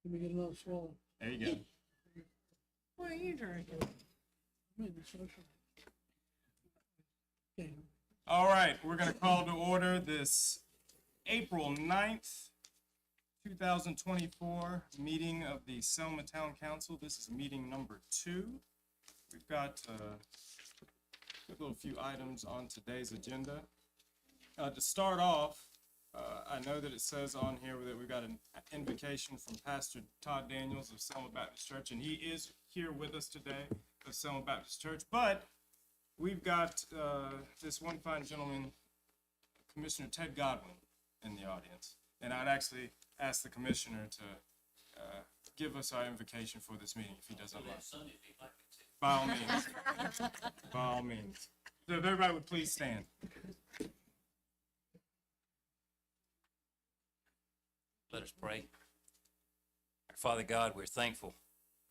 Let me get another swallow. There you go. What are you drinking? Made the social. Okay, All right, we're going to call to order this April 9th, 2024 meeting of the Selma Town Council. This is meeting number 2. We've got a little few items on today's agenda. To start off, I know that it says on here that we've got an invocation from Pastor Todd Daniels of Selma Baptist Church, and he is here with us today of Selma Baptist Church, but we've got this one fine gentleman, Commissioner Ted Godwin, in the audience. And I'd actually ask the commissioner to give us our invocation for this meeting, if he doesn't mind. By all means. By all means. So if everybody would please stand. Let us pray. Our Father God, we're thankful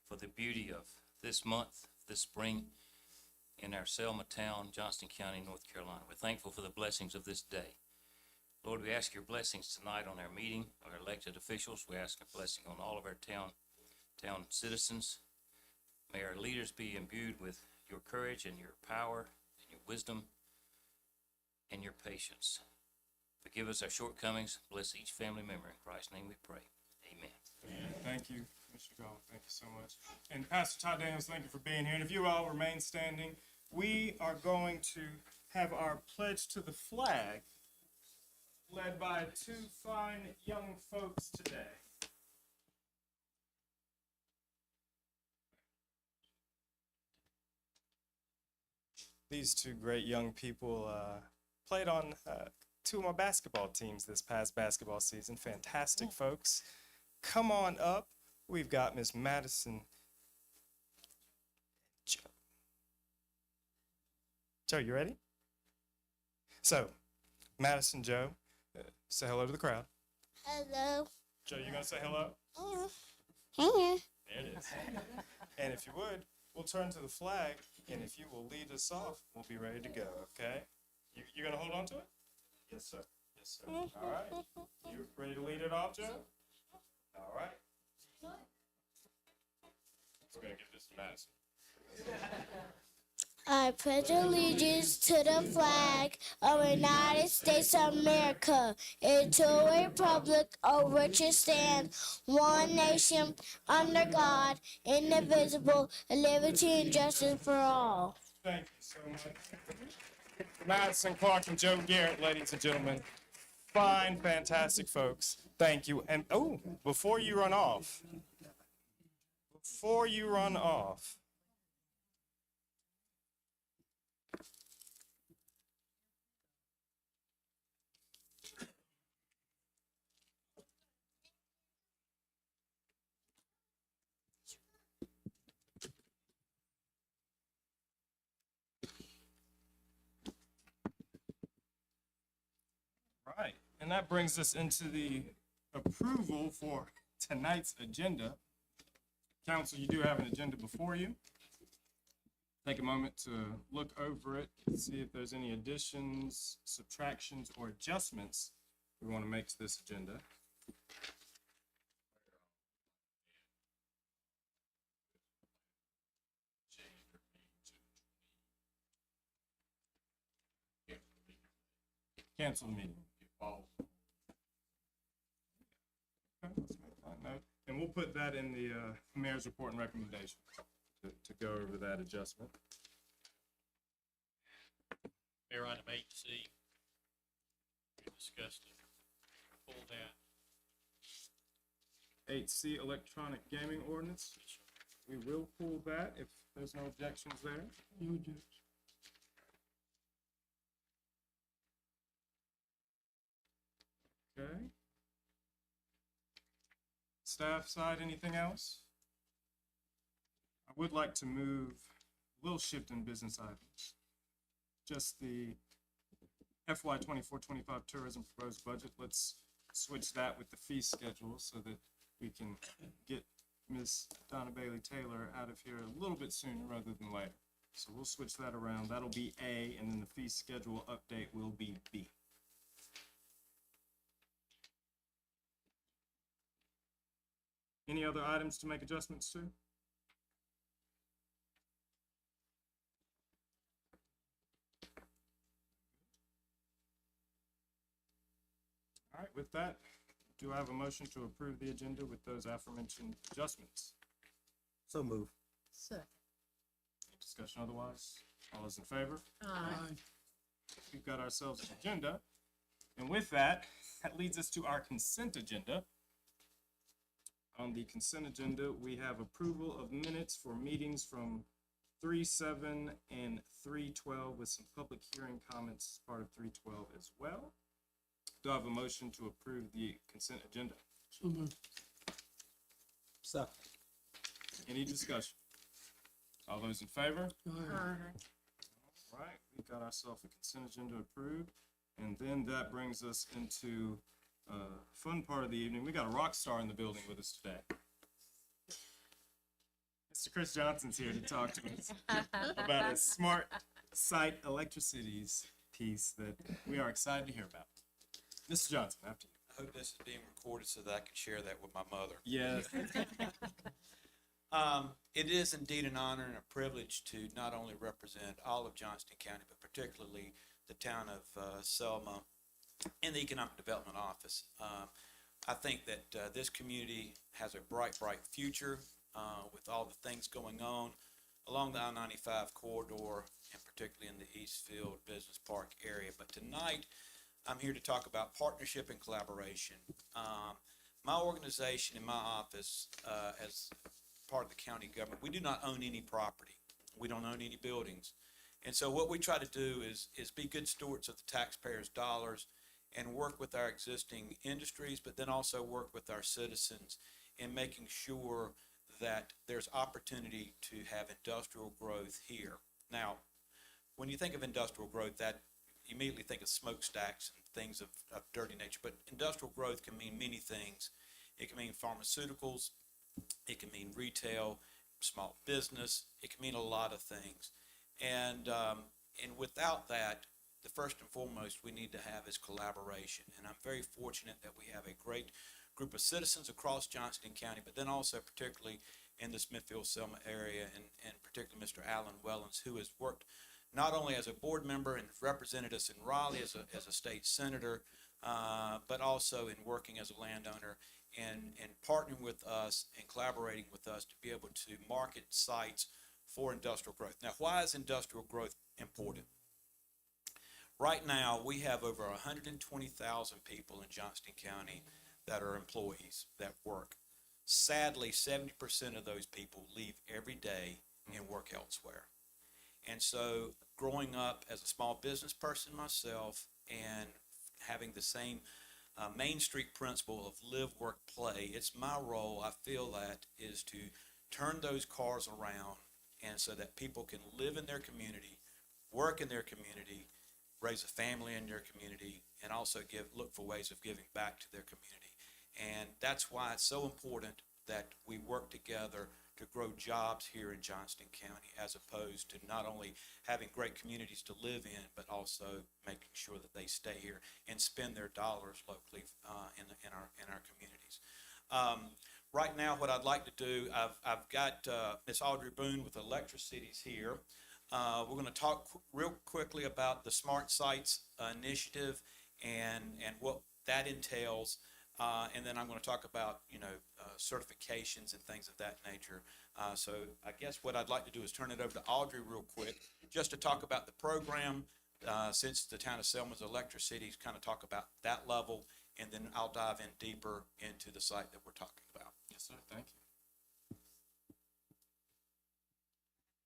for the beauty of this month, this spring, in our Selma town, Johnston County, North Carolina. We're thankful for the blessings of this day. Lord, we ask your blessings tonight on our meeting, our elected officials. We ask a blessing on all of our town citizens. May our leaders be imbued with your courage and your power and your wisdom and your patience. Forgive us our shortcomings. Bless each family member. In Christ's name we pray. Amen. Thank you, Mr. Gall. Thank you so much. And Pastor Todd Daniels, thank you for being here. And if you all remain standing, we are going to have our pledge to the flag led by two fine young folks today. These two great young people played on two of my basketball teams this past basketball season. Fantastic folks. Come on up. We've got Miss Madison. Joe, you ready? So, Madison, Joe, say hello to the crowd. Hello. Joe, you gonna say hello? Hey. There it is. And if you would, we'll turn to the flag, and if you will lead us off, we'll be ready to go, okay? You gonna hold on to it? Yes, sir. Yes, sir. All right. You ready to lead it off, Joe? All right. We're gonna give this to Madison. I pledge allegiance to the flag of the United States of America and to a republic of which it stands, one nation, under God, indivisible, liberty and justice for all. Thank you so much. Madison Clark and Joe Garrett, ladies and gentlemen. Fine, fantastic folks. Thank you. And oh, before you run off, right, and that brings us into the approval for tonight's agenda. Council, you do have an agenda before you. Take a moment to look over it, see if there's any additions, subtractions, or adjustments we want to make to this agenda. Cancel the meeting. Okay, let's make that note. And we'll put that in the mayor's report and recommendation to go over that adjustment. Mayor, item 8C, we discussed it, pull that. 8C, electronic gaming ordinance. We will pull that if there's no objections there. you would just. Okay. Staff side, anything else? I would like to move a little shift in business items. Just the FY 24-25 tourism proposed budget. Let's switch that with the fee schedule so that we can get Ms. Donna Bailey Taylor out of here a little bit sooner rather than later. So we'll switch that around. That'll be A, and then the fee schedule update will be B. Any other items to make adjustments to? All right, with that, do I have a motion to approve the agenda with those aforementioned adjustments? So move. Second. Any discussion otherwise? All those in favor? Aye. We've got ourselves an agenda. And with that, that leads us to our consent agenda. On the consent agenda, we have approval of minutes for meetings from 3/7 and 3/12 with some public hearing comments as part of 3/12 as well. Do I have a motion to approve the consent agenda? So moved. Second. Any discussion? All those in favor? Aye. All right, we've got ourselves a consent agenda approved. And then that brings us into fun part of the evening. We got a rock star in the building with us today. Mr. Chris Johnson's here to talk to us about a smart site electricities piece that we are excited to hear about. Mr. Johnson, after you. I hope this is being recorded so that I can share that with my mother. Yes. It is indeed an honor and a privilege to not only represent all of Johnston County, but particularly the town of Selma in the Economic Development Office. I think that this community has a bright future with all the things going on along the I-95 corridor and particularly in the Eastfield Business Park area. But tonight, I'm here to talk about partnership and collaboration. My organization and my office, as part of the county government, we do not own any property. We don't own any buildings. And so what we try to do is be good stewards of the taxpayers' dollars and work with our existing industries, but then also work with our citizens in making sure that there's opportunity to have industrial growth here. Now, when you think of industrial growth, that you immediately think of smokestacks and things of dirty nature, but industrial growth can mean many things. It can mean pharmaceuticals, it can mean retail, small business, it can mean a lot of things. And without that, the first and foremost we need to have is collaboration. And I'm very fortunate that we have a great group of citizens across Johnston County, but then also particularly in the Smithfield-Selma area, and particularly Mr. Alan Wellens, who has worked not only as a board member and represented us in Raleigh as a state senator, but also in working as a landowner and partnering with us and collaborating with us to be able to market sites for industrial growth. Now, why is industrial growth important? Right now, we have over 120,000 people in Johnston County that are employees that work. Sadly, 70% of those people leave every day and work elsewhere. And so growing up as a small business person myself and having the same Main Street principle of live, work, play, it's my role, I feel that, is to turn those cars around and so that people can live in their community, work in their community, raise a family in their community, and also look for ways of giving back to their community. And that's why it's so important that we work together to grow jobs here in Johnston County, as opposed to not only having great communities to live in, but also making sure that they stay here and spend their dollars locally in our communities. Right now, what I'd like to do, I've got Ms. Audrey Boone with Electricities here. We're going to talk real quickly about the Smart Sites initiative and what that entails. And then I'm going to talk about, certifications and things of that nature. So I guess what I'd like to do is turn it over to Audrey real quick, just to talk about the program, since the town of Selma's Electricities, kind of talk about that level, and then I'll dive in deeper into the site that we're talking about. Yes, sir. Thank you.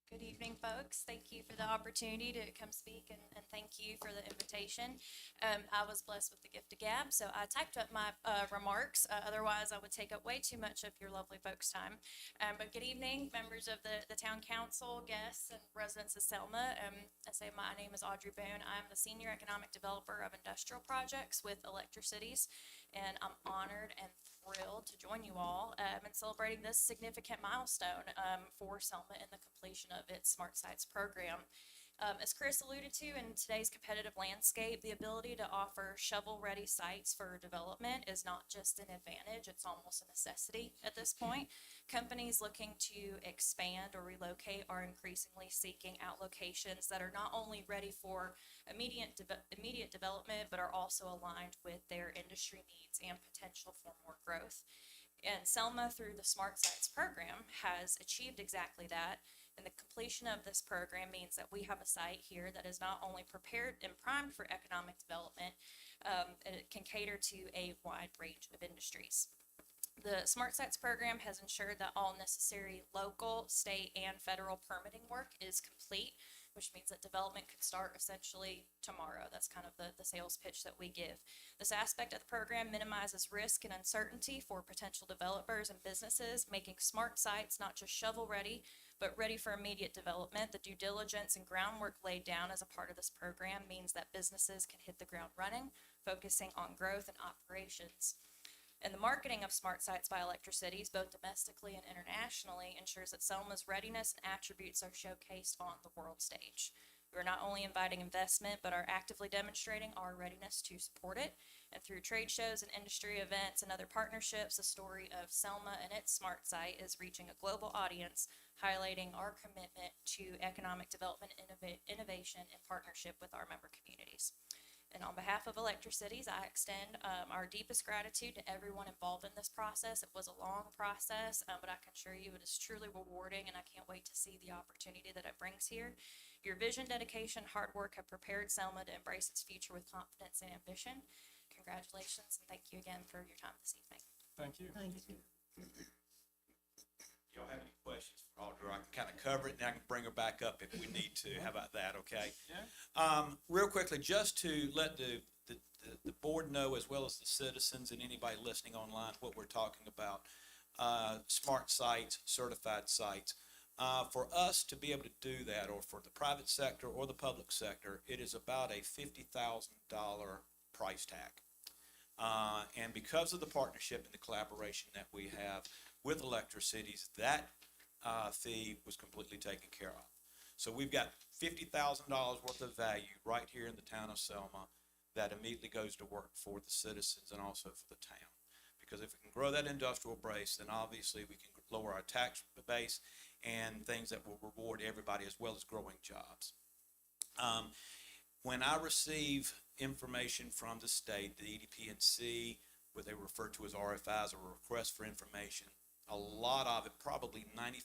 Good evening, folks. Thank you for the opportunity to come speak, and thank you for the invitation. I was blessed with the gift of gab, so I typed up my remarks. Otherwise, I would take up way too much of your lovely folks' time. But good evening, members of the town council, guests, and residents of Selma. I say my name is Audrey Boone. I'm the Senior Economic Developer of Industrial Projects with Electricities, and I'm honored and thrilled to join you all in celebrating this significant milestone for Selma in the completion of its Smart Sites program. As Chris alluded to, in today's competitive landscape, the ability to offer shovel-ready sites for development is not just an advantage, it's almost a necessity at this point. Companies looking to expand or relocate are increasingly seeking out locations that are not only ready for immediate development, but are also aligned with their industry needs and potential for more growth. And Selma, through the Smart Sites program, has achieved exactly that. And the completion of this program means that we have a site here that is not only prepared and primed for economic development, and it can cater to a wide range of industries. The Smart Sites program has ensured that all necessary local, state, and federal permitting work is complete, which means that development could start essentially tomorrow. That's kind of the sales pitch that we give. This aspect of the program minimizes risk and uncertainty for potential developers and businesses, making smart sites not just shovel-ready, but ready for immediate development. The due diligence and groundwork laid down as a part of this program means that businesses can hit the ground running, focusing on growth and operations. And the marketing of Smart Sites by Electricities, both domestically and internationally, ensures that Selma's readiness and attributes are showcased on the world stage. We're not only inviting investment, but are actively demonstrating our readiness to support it. And through trade shows and industry events and other partnerships, the story of Selma and its Smart Site is reaching a global audience, highlighting our commitment to economic development, innovation, and partnership with our member communities. And on behalf of Electricities, I extend our deepest gratitude to everyone involved in this process. It was a long process, but I can assure you it is truly rewarding, and I can't wait to see the opportunity that it brings here. Your vision, dedication, hard work have prepared Selma to embrace its future with confidence and ambition. Congratulations, and thank you again for your time this evening. Thank you. Thank you. Y'all have any questions for Audra? I can kind of cover it and I can bring her back up if we need to. How about that, okay? Yeah. Real quickly, just to let the board know, as well as the citizens and anybody listening online, what we're talking about. Smart sites, certified sites. For us to be able to do that, or for the private sector or the public sector, it is about a $50,000 price tag. And because of the partnership and the collaboration that we have with Electricities, that fee was completely taken care of. So we've got $50,000 worth of value right here in the town of Selma that immediately goes to work for the citizens and also for the town. Because if we can grow that industrial base, then obviously we can lower our tax base and things that will reward everybody, as well as growing jobs. When I receive information from the state, the EDP&C, what they refer to as RFIs, or request for information, a lot of it, probably 95%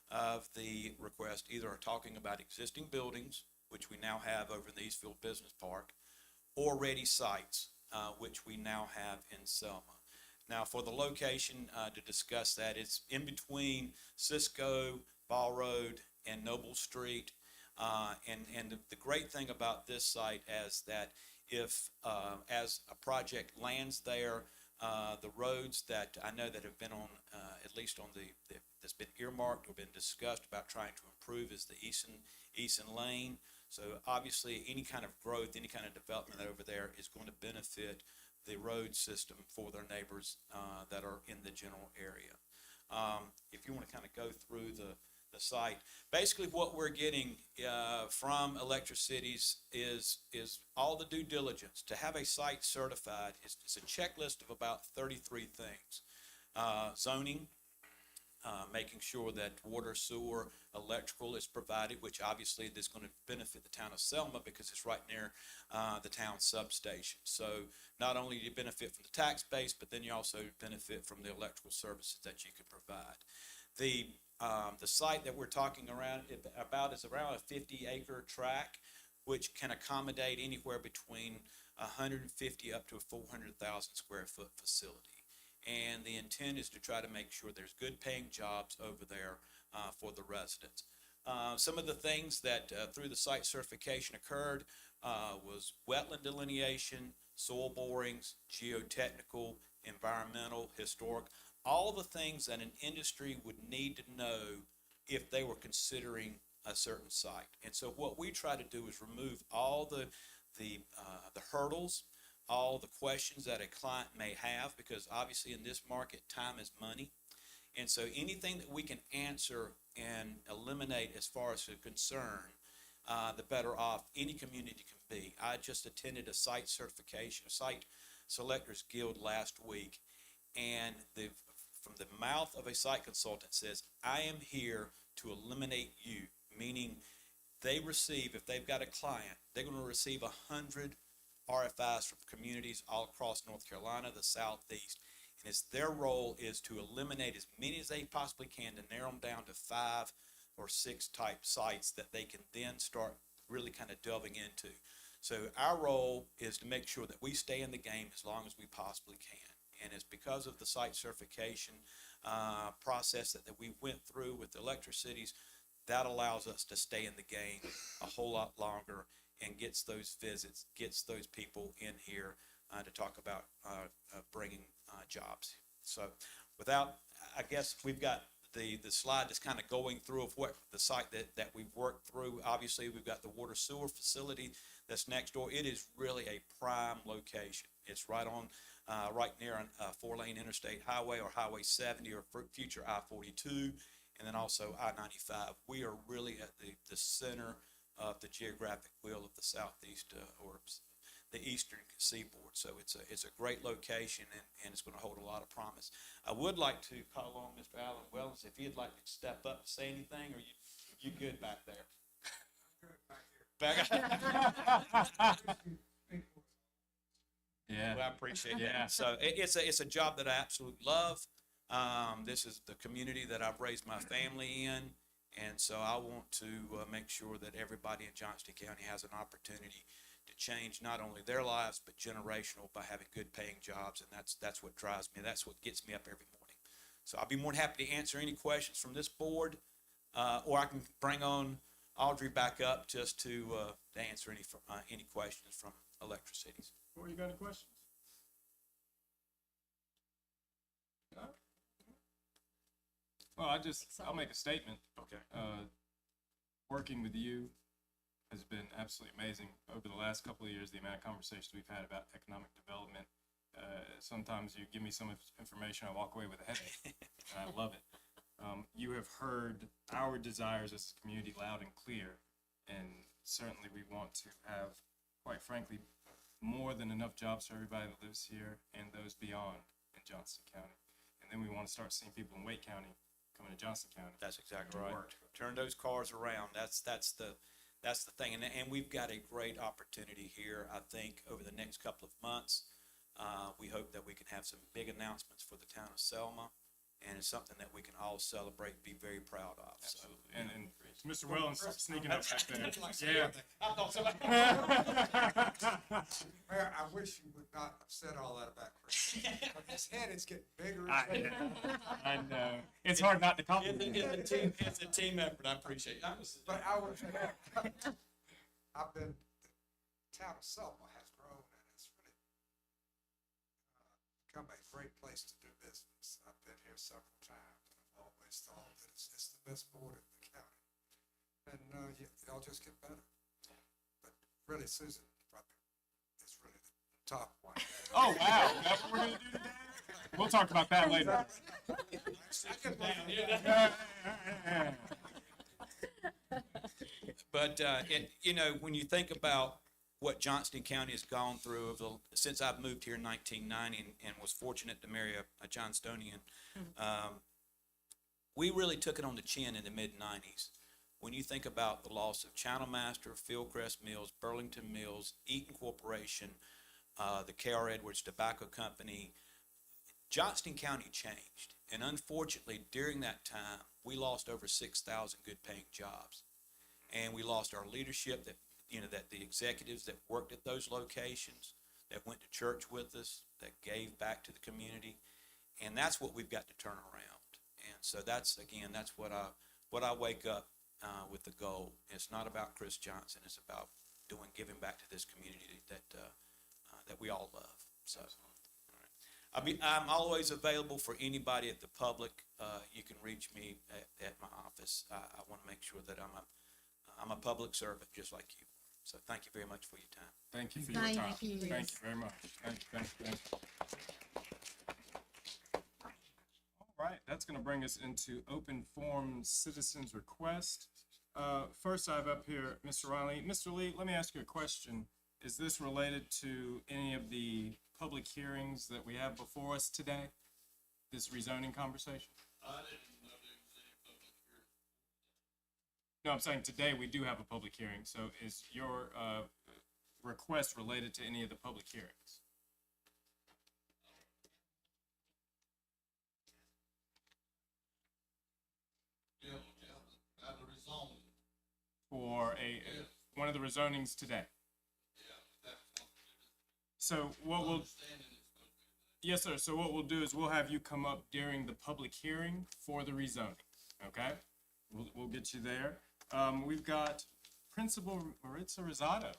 of the requests, either are talking about existing buildings, which we now have over in the Eastfield Business Park, or ready sites, which we now have in Selma. Now, for the location to discuss that, it's in between Cisco, Ball Road, and Noble Street. And the great thing about this site is that if, as a project lands there, the roads that I know that have been on, at least on that's been earmarked or been discussed about trying to improve, is the Eason Lane. So obviously any kind of growth, any kind of development over there is going to benefit the road system for their neighbors that are in the general area. If you want to kind of go through the site, basically what we're getting from Electricities is all the due diligence. To have a site certified is a checklist of about 33 things. Zoning, making sure that water, sewer, electrical is provided, which obviously is going to benefit the town of Selma because it's right near the town substation. So not only do you benefit from the tax base, but then you also benefit from the electrical services that you can provide. The site that we're talking about is around a 50-acre tract, which can accommodate anywhere between 150 up to a 400,000 square foot facility. And the intent is to try to make sure there's good paying jobs over there for the residents. Some of the things that through the site certification occurred was wetland delineation, soil borings, geotechnical, environmental, historic, all the things that an industry would need to know if they were considering a certain site. And so what we try to do is remove all the hurdles, all the questions that a client may have, because obviously in this market, time is money. And so anything that we can answer and eliminate as far as a concern the better off any community can be. I just attended a site selectors guild last week, and from the mouth of a site consultant says, I am here to eliminate you, meaning they receive, if they've got a client, they're going to receive 100 RFIs from communities all across North Carolina, the Southeast. And it's their role is to eliminate as many as they possibly can to narrow them down to 5 or 6 type sites that they can then start really kind of delving into. So our role is to make sure that we stay in the game as long as we possibly can. And it's because of the site certification process that we went through with the electric cities that allows us to stay in the game a whole lot longer and gets those visits, gets those people in here to talk about bringing jobs. So without, I guess we've got the slide that's kind of going through of what the site that we've worked through. Obviously, we've got the water sewer facility that's next door. It is really a prime location. It's right on, right near a 4-lane interstate highway or Highway 70 or future I-42, and then also I-95. We are really at the center of the geographic wheel of the Southeast or the Eastern Seaboard. So it's a great location, and it's going to hold a lot of promise. I would like to call on Mr. Alan Wellens if he'd like to step up and say anything, or you good back there? Yeah. Well, I appreciate Yeah. that. So it's a job that I absolutely love. This is the community that I've raised my family in, and so I want to make sure that everybody in Johnston County has an opportunity to change not only their lives but generational by having good paying jobs, and that's what drives me. That's what gets me up every morning. So I'll be more than happy to answer any questions from this board, or I can bring on Audrey back up just to answer any questions from Electric Cities. Corey, you got any questions? No? Well, I'll make a statement. Okay. Working with you has been absolutely amazing over the last couple of years, the amount of conversations we've had about economic development. Sometimes you give me some information, I walk away with a headache, and I love it. You have heard our desires as a community loud and clear, and certainly we want to have, quite frankly, more than enough jobs for everybody that lives here and those beyond in Johnston County. And then we want to start seeing people in Wake County coming to Johnston County. That's exactly to right. work. Turn those cars around. That's the thing. And we've got a great opportunity here, I think, over the next couple of months. We hope that we can have some big announcements for the town of Selma, and it's something that we can all celebrate, be very proud of. So. Absolutely. And Mr. Wellens sneaking up back there. Yeah. Mayor, I wish you would not have said all that about Chris. But his head is getting bigger and I bigger. know. It's hard not to compliment. It's a team effort. I appreciate it. But I was, I've been, the town of Selma has grown, and it's really become a great place to do business. I've been here several times, and I've always thought that it's the best board in the county. And y'all just get better. But really, Susan probably is really the top one. Oh, wow. That's what we're going to do today? We'll talk about that later. But, when you think about what Johnston County has gone through since I've moved here in 1990 and was fortunate to marry a Johnstonian, we really took it on the chin in the mid-90s. When you think about the loss of Channel Master, Fieldcrest Mills, Burlington Mills, Eaton Corporation, the K.R. Edwards Tobacco Company, Johnston County changed. And unfortunately, during that time, we lost over 6,000 good-paying jobs. And we lost our leadership that the executives that worked at those locations, that went to church with us, that gave back to the community. And that's what we've got to turn around. And so that's what I wake up with the goal. It's not about Chris Johnson. It's about giving back to this community that we all love. So, all right. I'm always available for anybody at the public. You can reach me at my office. I want to make sure that I'm a public servant just like you. So thank you very much for your time. Thank you for your Thank time. you. Thank you very much. Thank you. All right, that's going to bring us into open forum citizens request. First I have up here Mr. Riley. Mr. Lee, let me ask you a question. Is this related to any of the public hearings that we have before us today? This rezoning conversation? I didn't know there was any public hearing. No, I'm saying today we do have a public hearing, so is your, request related to any of the public hearings? Yeah, out of rezoning. For one of the rezonings today? Yeah, that's So what we'll, understanding it's supposed to be. yes, sir, so what we'll do is we'll have you come up during the public hearing for the rezoning, okay? We'll get you there. We've got Principal Maritza Rosado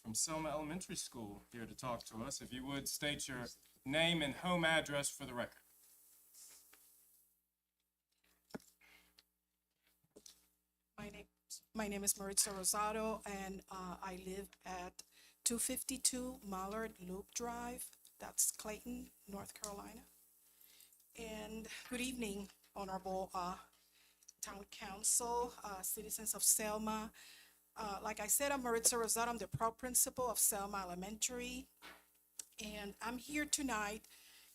from Selma Elementary School here to talk to us. If you would, state your name and home address for the record. My name is Maritza Rosado, and I live at 252 Mallard Loop Drive. That's Clayton, North Carolina. And good evening, Honorable Town Council, citizens of Selma. Like I said, I'm Maritza Rosado. I'm the proud principal of Selma Elementary. And I'm here tonight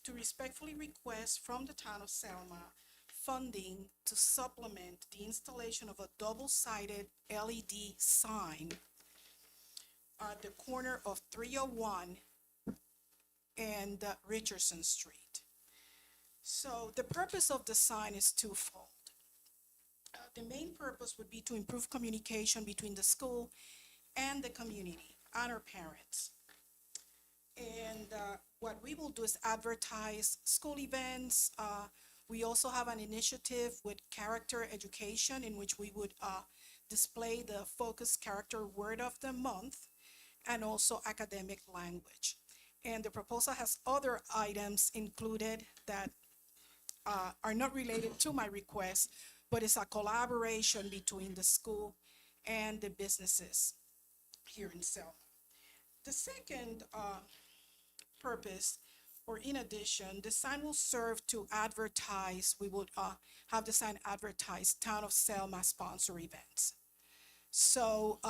to respectfully request from the town of Selma funding to supplement the installation of a double-sided LED sign at the corner of 301 and Richardson Street. So the purpose of the sign is twofold. The main purpose would be to improve communication between the school and the community and our parents. And what we will do is advertise school events. We also have an initiative with character education in which we would display the focus character word of the month and also academic language. And the proposal has other items included that are not related to my request, but it's a collaboration between the school and the businesses here in Selma. The second purpose, or in addition, the sign will serve to advertise, we would have the sign advertise Town of Selma sponsor events. So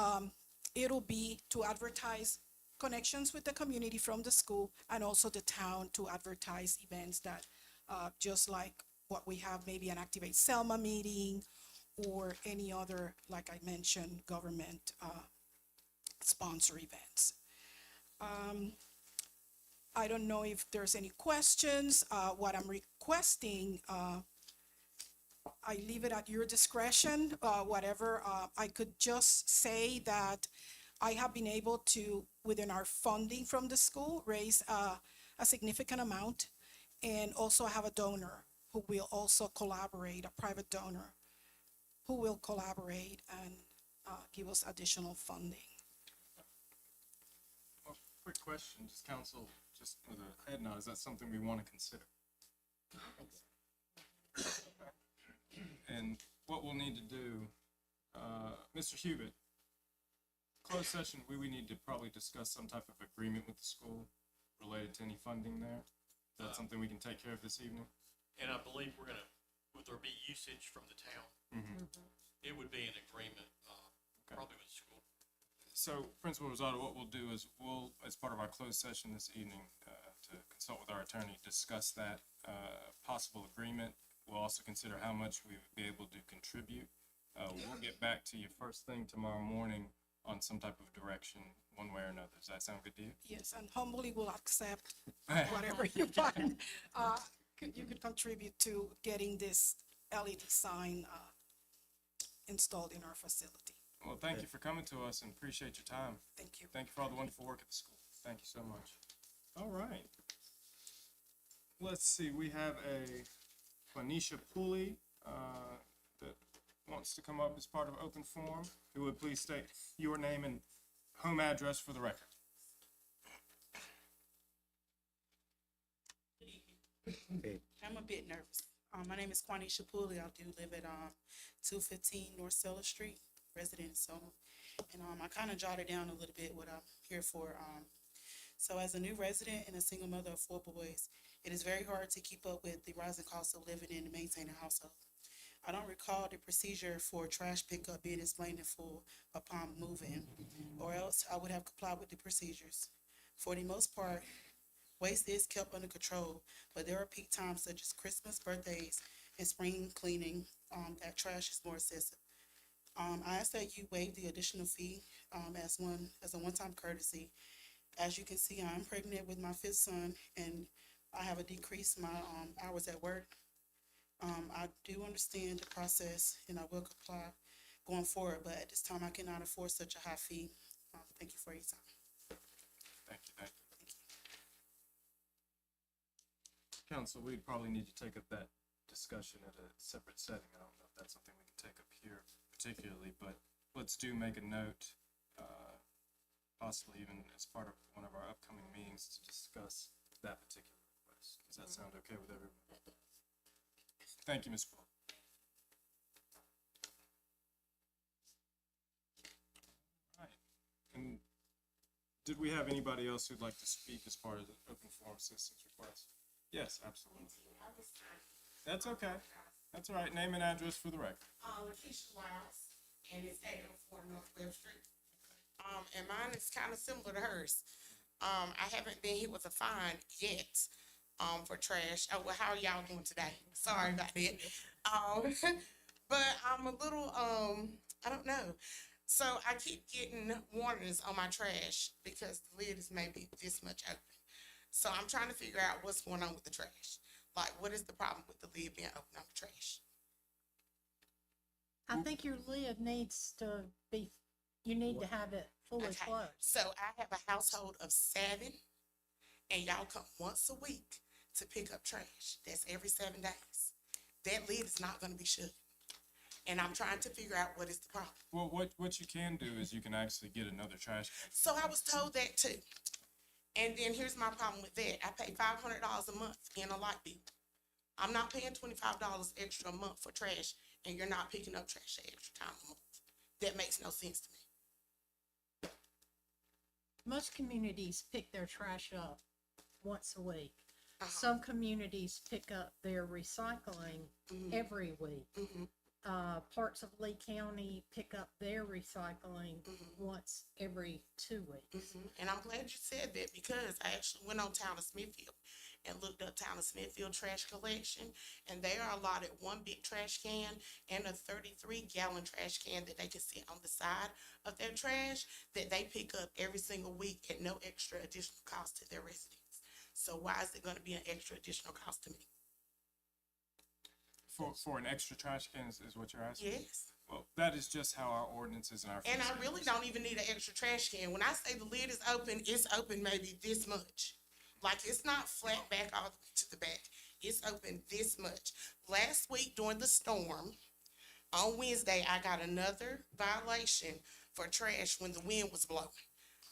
it'll be to advertise connections with the community from the school and also the town to advertise events that just like what we have, maybe an Activate Selma meeting or any other, like I mentioned, government sponsor events. I don't know if there's any questions. What I'm requesting, I leave it at your discretion, whatever. I could just say that I have been able to, within our funding from the school, raise a significant amount, and also have a donor who will also collaborate, a private donor who will collaborate and give us additional funding. Well, quick question, just council, just with a head nod, is that something we want to consider? And what we'll need to do, Mr. Hubert, closed session, we need to probably discuss some type of agreement with the school related to any funding there. Is that something we can take care of this evening? And I believe we're gonna, would there be usage from the town? It would be an agreement, probably with the school. So, Principal Rosado, what we'll do is we'll, as part of our closed session this evening, to consult with our attorney, discuss that possible agreement. We'll also consider how much we would be able to contribute. We'll get back to you first thing tomorrow morning on some type of direction, one way or another. Does that sound good to you? Yes, and humbly will accept whatever you find you could contribute to getting this LED sign installed in our facility. Well, thank you for coming to us and appreciate your time. Thank you. Thank you for all the wonderful work at the school. Thank you so much. All right. Let's see, we have a Quanisha Pooley that wants to come up as part of open forum. Who would please state your name and home address for the record? I'm a bit nervous. My name is Quanisha Pooley. I do live at 215 North Cellar Street, resident in Selma. And I kind of jotted down a little bit what I'm here for. So as a new resident and a single mother of 4 boys, it is very hard to keep up with the rising cost of living and maintaining a household. I don't recall the procedure for trash pickup being explained in full upon moving, or else I would have complied with the procedures. For the most part, waste is kept under control, but there are peak times such as Christmas, birthdays, and spring cleaning, that trash is more excessive. I ask that you waive the additional fee, as a one-time courtesy. As you can see, I'm pregnant with my fifth son, and I have a decrease in my, hours at work. I do understand the process, and I will comply going forward, but at this time, I cannot afford such a high fee. Thank you for your time. Thank you, thank you. Council, we probably need to take up that discussion at a separate setting. I don't know if that's something we can take up here particularly, but let's make a note, possibly even as part of one of our upcoming meetings to discuss that particular request. Does that sound okay with everyone? Thank you, Ms. Paul. Right. And did we have anybody else who'd like to speak as part of the open forum citizens request? Yes, absolutely. That's okay. That's all right. Name and address for the record. Lakeisha Wiles, and it's 804 North Webb Street. And mine is kind of similar to hers. I haven't been hit with a fine yet, for trash. Oh, well, how are y'all doing today? Sorry about that. But I'm a little, I don't know. So I keep getting warnings on my trash because the lid is maybe this much open. So I'm trying to figure out what's going on with the trash. Like, what is the problem with the lid being open on the trash? I think your lid needs to be, you need to have it fully Okay. closed. So I have a household of 7, and y'all come once a week to pick up trash. That's every 7 days. That lid is not gonna be shut. And I'm trying to figure out what is the problem. Well, what you can do is you can actually get another trash can. So I was told that too. And then here's my problem with that. I pay $500 a month in a light bill. I'm not paying $25 extra a month for trash, and you're not picking up trash at extra time a month. That makes no sense to me. Most communities pick their trash up once a week. Uh-huh. Some communities pick up their recycling every week. Parts of Lee County pick up their recycling once every 2 weeks. And I'm glad you said that because I actually went on Town of Smithfield and looked up Town of Smithfield trash collection, and they are allotted one big trash can and a 33-gallon trash can that they can sit on the side of their trash that they pick up every single week at no extra additional cost to their residents. So why is it gonna be an extra additional cost to me? For an extra trash can is what you're asking? Yes. Well, that is just how our ordinances and our. And I fees really is. don't even need an extra trash can. When I say the lid is open maybe this much. Like, it's not flat back all the way to the back. It's open this much. Last week during the storm, on Wednesday, I got another violation for trash when the wind was blowing.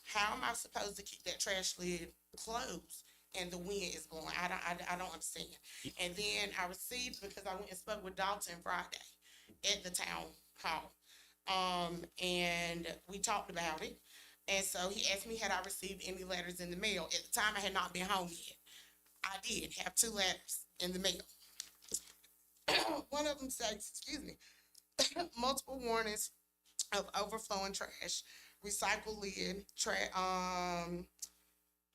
How am I supposed to keep that trash lid closed and the wind is blowing? I don't understand. And then I received, because I went and spoke with Dalton Friday at the town hall. And we talked about it. And so he asked me, had I received any letters in the mail? At the time, I had not been home yet. I did have 2 letters in the mail. One of them says, excuse me, multiple warnings of overflowing trash, recycle lid,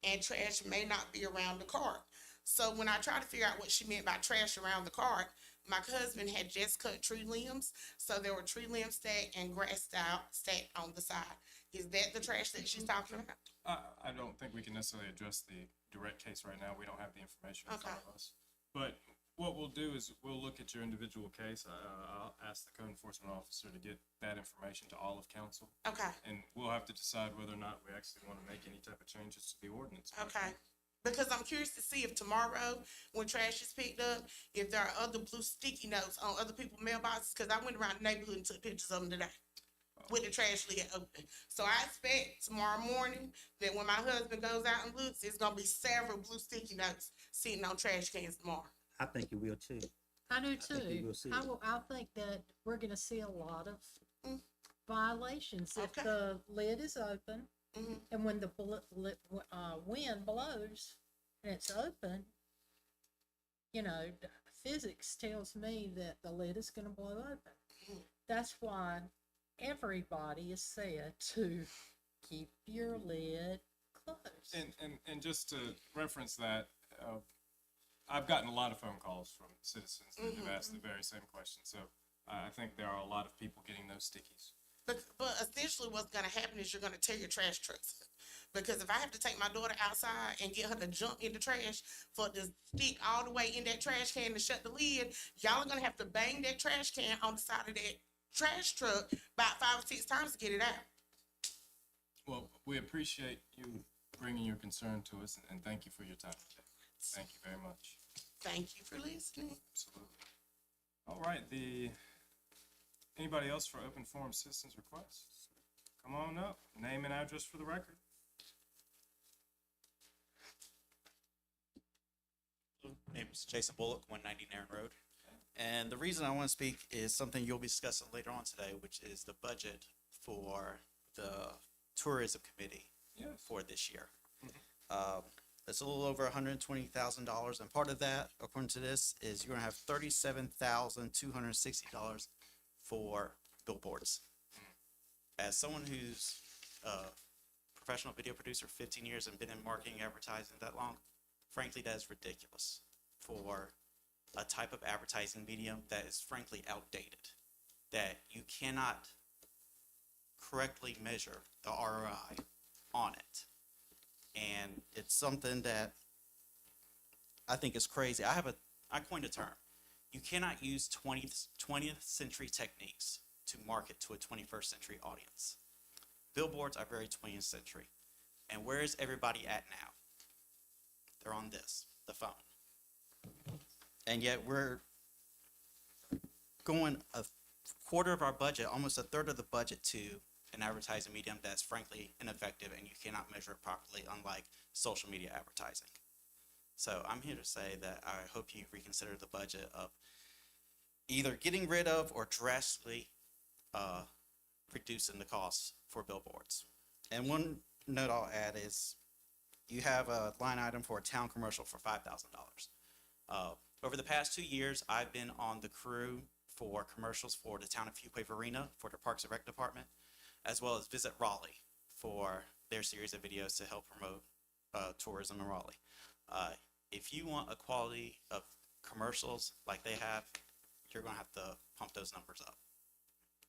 and trash may not be around the cart. So when I tried to figure out what she meant by trash around the cart, my husband had just cut tree limbs, so there were tree limbs stacked and grass stacked on the side. Is that the trash that she's talking about? I don't think we can necessarily address the direct case right now. We don't have the information in front of us. But what we'll do is we'll look at your individual case. I'll ask the code enforcement officer to get that information to all of council. Okay, And we'll have to decide whether or not we actually want to make any type of changes to the ordinance. okay. Because I'm curious to see if tomorrow, when trash is picked up, if there are other blue sticky notes on other people's mailboxes, because I went around the neighborhood and took pictures of them today with the trash lid open. So I expect tomorrow morning that when my husband goes out and looks, there's gonna be several blue sticky notes sitting on trash cans tomorrow. I think you will too. I do think you too. will see I think that we're gonna see a lot of Mm. violations if Okay. the lid is open. Mhm. And when the wind blows and it's open, physics tells me that the lid is gonna blow open. That's why everybody is said to keep your lid closed. And just to reference that, I've gotten a lot of phone calls from citizens that have asked the very same question. So I think there are a lot of people getting those stickies. But essentially what's gonna happen is you're gonna tear your trash trucks up. Because if I have to take my daughter outside and get her to jump in the trash for the stick all the way in that trash can to shut the lid, y'all are gonna have to bang that trash can on the side of that trash truck about 5 or 6 times to get it out. Well, we appreciate you bringing your concern to us, and thank you for your time today. Thank you very much. Thank you for listening. Absolutely. All right, anybody else for open forum citizens requests? Come on up, name and address for the record. My name is Jason Bullock, 190 Narren Road. And the reason I want to speak is something you'll be discussing later on today, which is the budget for the tourism committee for this year. It's a little over $120,000, and part of that, according to this, is you're gonna have $37,260 for billboards. As someone who's a professional video producer, 15 years, and been in marketing advertising that long, frankly, that is ridiculous for a type of advertising medium that is frankly outdated, that you cannot correctly measure the ROI on it. And it's something that I think is crazy. I coined a term. You cannot use 20th century techniques to market to a 21st century audience. Billboards are very 20th century. And where is everybody at now? They're on this, the phone. And yet we're going a quarter of our budget, almost a third of the budget, to an advertising medium that's frankly ineffective and you cannot measure it properly, unlike social media advertising. So I'm here to say that I hope you reconsider the budget of either getting rid of or drastically reducing the costs for billboards. And one note I'll add is you have a line item for a town commercial for $5,000. Over the past 2 years, I've been on the crew for commercials for the town of Fuquay-Varina for their Parks and Rec department, as well as Visit Raleigh for their series of videos to help promote tourism in Raleigh. If you want a quality of commercials like they have, you're gonna have to pump those numbers up.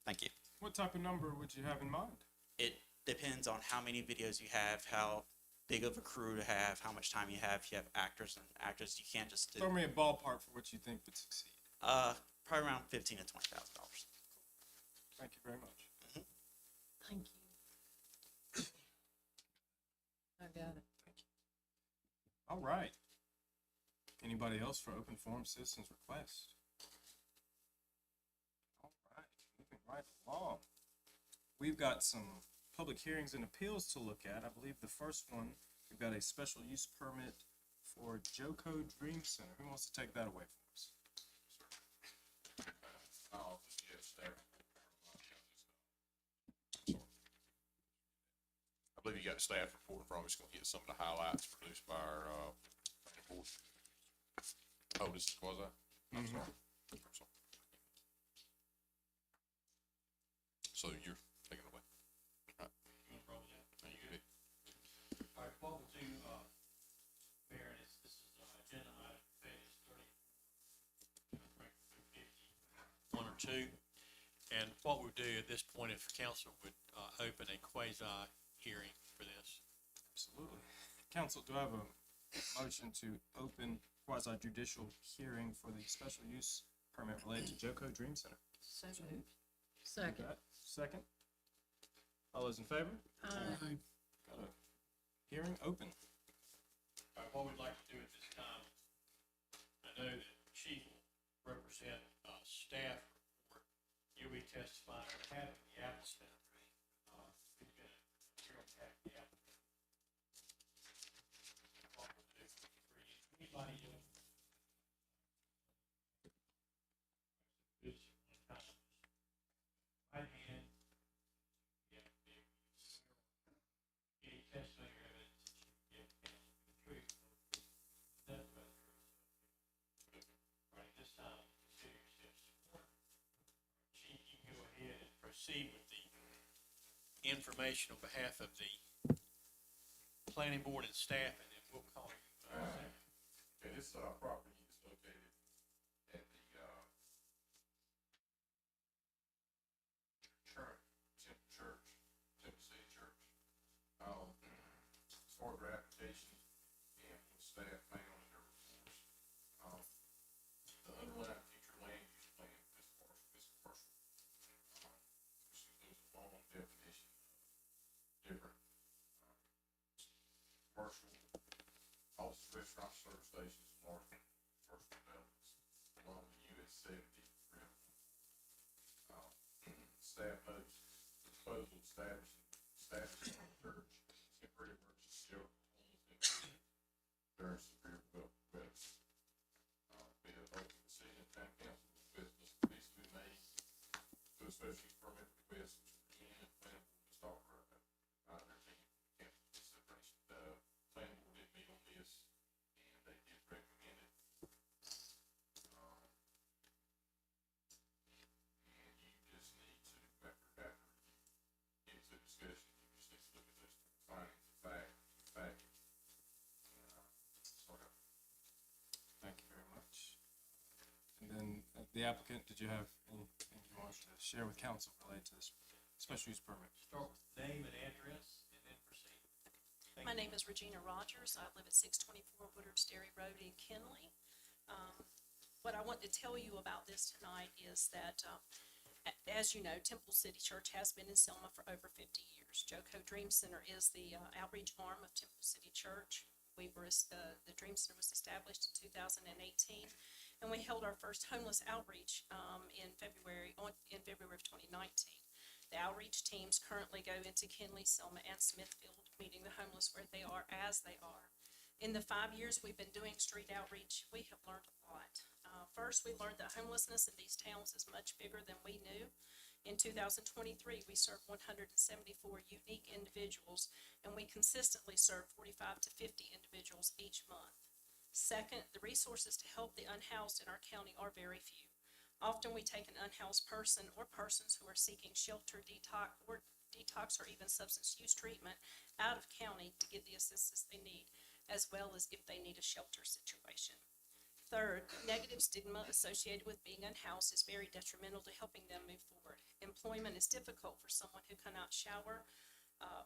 Thank you. What type of number would you have in mind? It depends on how many videos you have, how big of a crew to have, how much time you have. If you have actors and actors, you can't just do. Throw me a ballpark for what you think would succeed. Probably around $15,000 to $20,000. Thank you very much. Thank you. I got it. Thank you. All right. Anybody else for open forum citizens request? All right, moving right along. We've got some public hearings and appeals to look at. I believe the first one, we've got a special use permit for Joco Dream Center. Who wants to take that away from us? I believe you got a staff report. We're probably just gonna get some of the highlights produced by our, board. Oh, this was I? I'm sorry. I'm sorry. So you're taking it away. All right. Thank you. All right, what we'll do, Mayor, this is, agenda item phase 1 or 2. And what we'll do at this point, if council would, open a quasi hearing for this. Absolutely. Council, do I have a motion to open quasi judicial hearing for the special use permit related to Joco Dream Center? So moved. Second. Second. All those in favor? Aye. Got a hearing open. All right, what we'd like to do at this time, I know that Chief will represent, staff report. You'll be testifying on behalf of the applicant. We've got a material pack the applicant. What we'll do for anybody else. This one time. Right hand. Yeah, any testimony or evidence that you give counsel the truth. Nothing but the truth. Right, this proceed with the information on behalf of the planning board and staff, and then we'll call you. Okay, this, property is located at the, current Temple Church, Temple City Church. As far as their application and what staff found in their reports, the underlying future land use plan for this parcel is commercial. Which includes a long definition of different, commercial, office, restaurants, service stations, and large commercial developments along the US 70 river. Staff notes the proposal establishing church, temporary emergency shelter homes during severe weather. Be a vote of decision of town council business needs to be made to a special use permit request which will begin and plan to start their team council consideration. The planning board did meet on this and they did recommend it. And you just need to, after you get to discussion, you just need to look at those findings of fact, package. And, sort of. Thank you very much. And then the applicant, did you have anything you wanted to share with council related to this special use permit? Start with name and address, and then proceed. Thank My you. name is Regina Rogers. I live at 624 Woodard's Dairy Road in Kenly. What I want to tell you about this tonight is that, as you know, Temple City Church has been in Selma for over 50 years. Joco Dream Center is the outreach arm of Temple City Church. The Dream Center was established in 2018, and we held our first homeless outreach in February of 2019. The outreach teams currently go into Kenly, Selma, and Smithfield, meeting the homeless where they are as they are. In the 5 years we've been doing street outreach, we have learned a lot. First, we learned that homelessness in these towns is much bigger than we knew. In 2023, we served 174 unique individuals, and we consistently serve 45 to 50 individuals each month. Second, the resources to help the unhoused in our county are very few. Often we take an unhoused person or persons who are seeking shelter, detox, or even substance use treatment out of county to get the assistance they need, as well as if they need a shelter situation. Third, negative stigma associated with being unhoused is very detrimental to helping them move forward. Employment is difficult for someone who cannot shower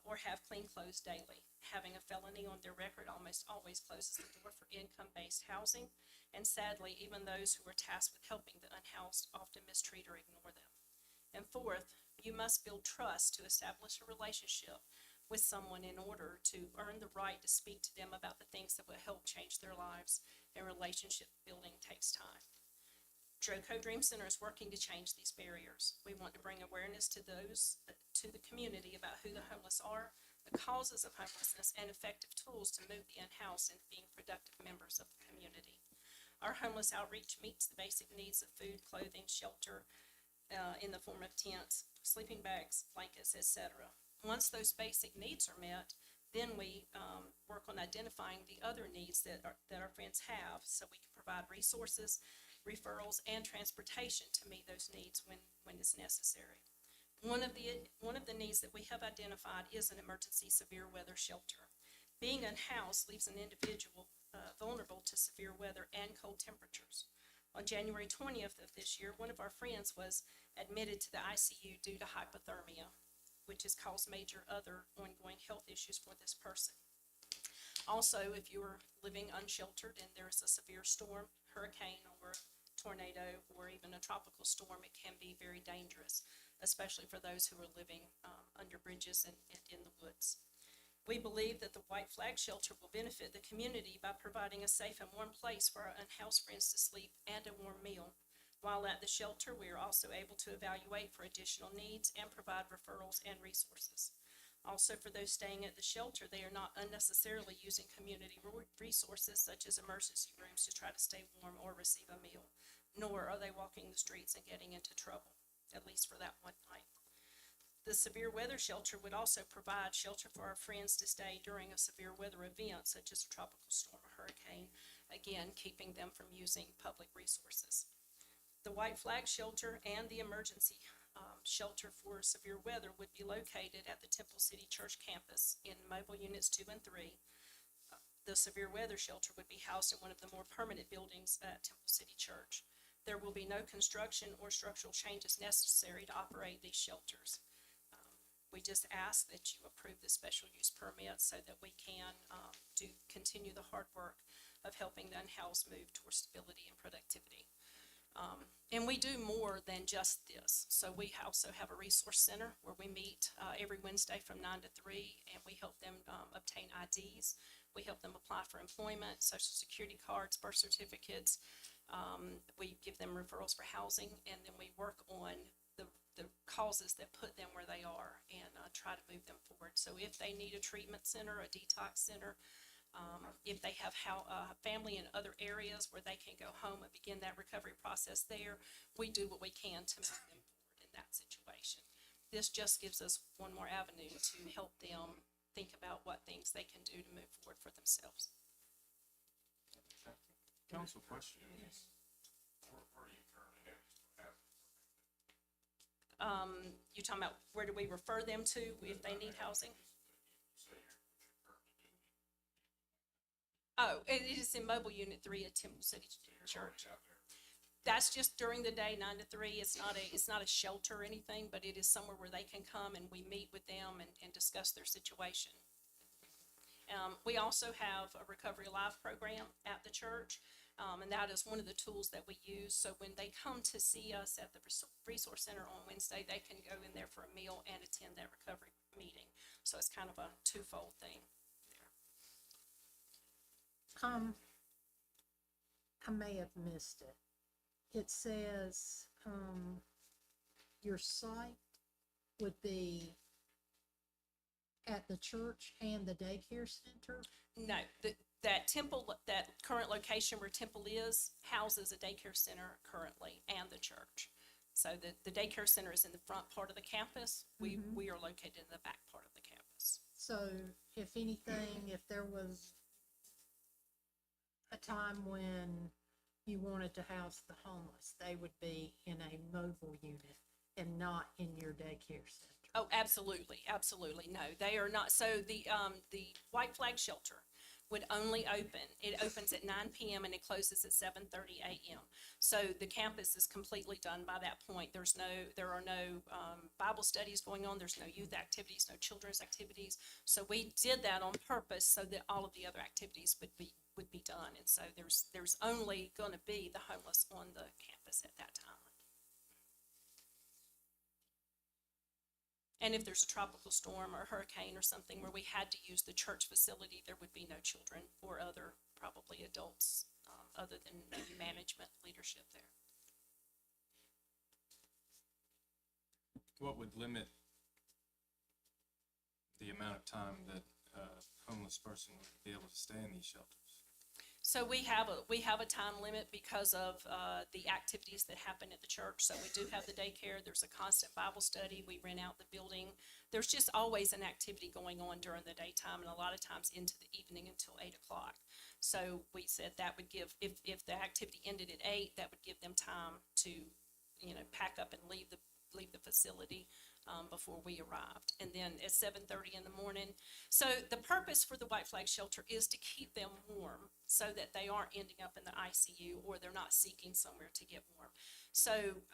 or have clean clothes daily. Having a felony on their record almost always closes the door for income-based housing, and sadly, even those who are tasked with helping the unhoused often mistreat or ignore them. And fourth, you must build trust to establish a relationship with someone in order to earn the right to speak to them about the things that will help change their lives, and relationship building takes time. Joco Dream Center is working to change these barriers. We want to bring awareness to the community about who the homeless are, the causes of homelessness, and effective tools to move the unhoused into being productive members of the community. Our homeless outreach meets the basic needs of food, clothing, shelter, in the form of tents, sleeping bags, blankets, etc. Once those basic needs are met, then we work on identifying the other needs that our friends have, so we can provide resources, referrals, and transportation to meet those needs when it's necessary. One of the needs that we have identified is an emergency severe weather shelter. Being unhoused leaves an individual vulnerable to severe weather and cold temperatures. On January 20th of this year, one of our friends was admitted to the ICU due to hypothermia, which has caused major other ongoing health issues for this person. Also, if you are living unsheltered and there's a severe storm, hurricane or tornado, or even a tropical storm, it can be very dangerous, especially for those who are living under bridges and in the woods. We believe that the White Flag Shelter will benefit the community by providing a safe and warm place for our unhoused friends to sleep and a warm meal. While at the shelter, we are also able to evaluate for additional needs and provide referrals and resources. Also, for those staying at the shelter, they are not unnecessarily using community resources such as emergency rooms to try to stay warm or receive a meal, nor are they walking the streets and getting into trouble, at least for that one night. The severe weather shelter would also provide shelter for our friends to stay during a severe weather event, such as a tropical storm or hurricane, again, keeping them from using public resources. The White Flag Shelter and the emergency shelter for severe weather would be located at the Temple City Church campus in mobile units 2 and 3. The severe weather shelter would be housed in one of the more permanent buildings at Temple City Church. There will be no construction or structural changes necessary to operate these shelters. We just ask that you approve the special use permit so that we can continue the hard work of helping the unhoused move towards stability and productivity. And we do more than just this. So we also have a resource center where we meet every Wednesday from 9 to 3, and we help them obtain IDs. We help them apply for employment, social security cards, birth certificates. We give them referrals for housing, and then we work on the causes that put them where they are and try to move them forward. So if they need a treatment center, a detox center, if they have family in other areas where they can go home and begin that recovery process there, we do what we can to move them forward in that situation. This just gives us one more avenue to help them think about what things they can do to move forward for themselves. Council question. Where do you currently have You're talking about where do we refer them to if they need housing? Oh, it is in mobile unit 3 at Temple City Church. That's just during the day, 9 to 3. It's not a shelter or anything, but it is somewhere where they can come and we meet with them and discuss their situation. We also have a Recovery Alive program at the church, and that is one of the tools that we use. So when they come to see us at the Resource Center on Wednesday, they can go in there for a meal and attend that recovery meeting. So it's kind of a twofold thing there. I may have missed it. It says, your site would be at the church and the daycare center? No, that current location where Temple is houses a daycare center currently and the church. So the daycare center is in the front part of the campus. We are located in the back part of the campus. So if anything, if there was a time when you wanted to house the homeless, they would be in a mobile unit and not in your daycare center. Oh, absolutely, absolutely. No, they are not. So the White Flag Shelter would only open. It opens at 9 p.m. and it closes at 7:30 a.m. So the campus is completely done by that point. There are no Bible studies going on. There's no youth activities, no children's activities. So we did that on purpose so that all of the other activities would be done. And so there's only going to be the homeless on the campus at that time. And if there's a tropical storm or a hurricane or something where we had to use the church facility, there would be no children or other probably adults other than maybe management leadership there. What would limit the amount of time that a homeless person would be able to stay in these shelters? So we have a time limit because of the activities that happen at the church. So we do have the daycare. There's a constant Bible study. We rent out the building. There's just always an activity going on during the daytime and a lot of times into the evening until 8 o'clock. So we said that would give, if the activity ended at 8, that would give them time to, pack up and leave the facility before we arrived. And then at 7:30 in the morning. So the purpose for the White Flag Shelter is to keep them warm so that they aren't ending up in the ICU or they're not seeking somewhere to get warm. So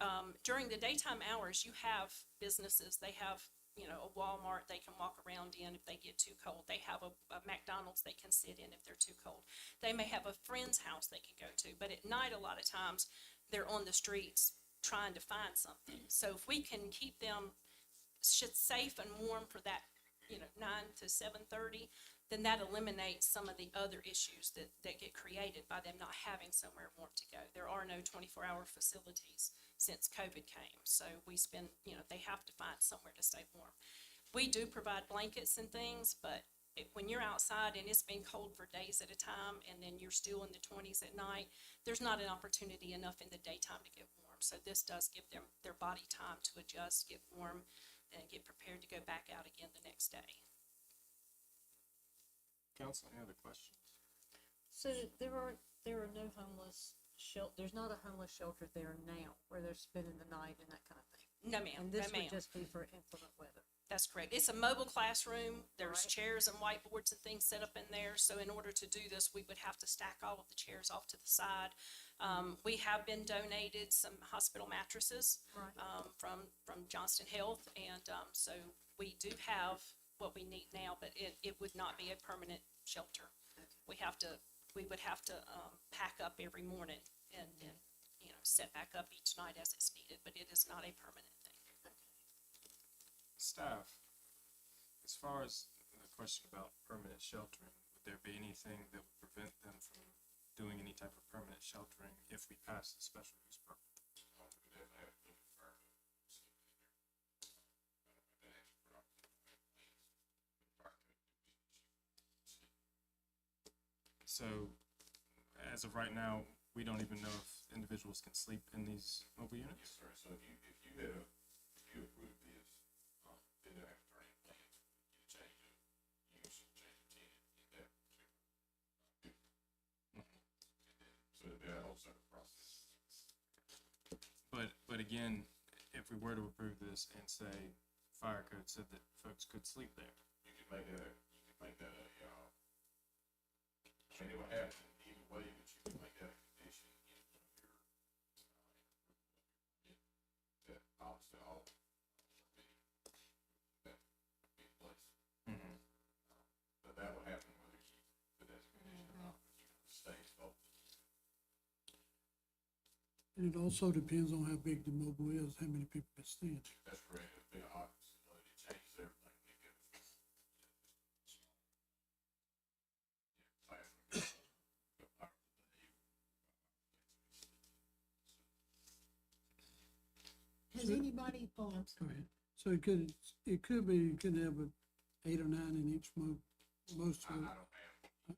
during the daytime hours, you have businesses. They have, a Walmart they can walk around in if they get too cold. They have a McDonald's they can sit in if they're too cold. They may have a friend's house they can go to. But at night, a lot of times, they're on the streets trying to find something. So if we can keep them safe and warm for that, 9 to 7:30, then that eliminates some of the other issues that get created by them not having somewhere warm to go. There are no 24-hour facilities since COVID came. So we spend, they have to find somewhere to stay warm. We do provide blankets and things, but when you're outside and it's been cold for days at a time and then you're still in the 20s at night, there's not an opportunity enough in the daytime to get warm. So this does give them their body time to adjust, get warm, and get prepared to go back out again the next day. Council, any other questions? So there are no homeless there's not a homeless shelter there now where they're spending the night and that kind of thing? No, ma'am, And no, this ma'am. would just be for inclement weather. That's correct. It's a mobile classroom. There's Right. chairs and whiteboards and things set up in there. So in order to do this, we would have to stack all of the chairs off to the side. We have been donated some hospital mattresses, Right. from Johnston Health. And, so we do have what we need now, but it would not be a permanent shelter. We would have to, pack up every morning and, you know, set back up each night as it's needed, but it is not a permanent thing. Staff, as far as the question about permanent sheltering, would there be anything that would prevent them from doing any type of permanent sheltering if we pass the special use permit? So, as of right now, we don't even know if individuals can sleep in these mobile units? Yes, sir. So if you approve this, then they'll have to turn in plans, you change of use, change of tenant in that particular building. And then, so it'll be a whole separate process. But again, if we were to approve this and say fire code said that folks could sleep there, You can make that a, I mean, it would happen either way, but you can make that a condition in one of your, that obviously all that be in place. But that would happen whether you put that as a condition or not, but you can stay involved. And it also depends on how big the mobile is, how many people can stand. That's correct, it'd be an occupancy, but it changes everything. It goes from, Has anybody, oh, I'm Go sorry. ahead. So it could be, you could have 8 or 9 in each most I of don't it. have.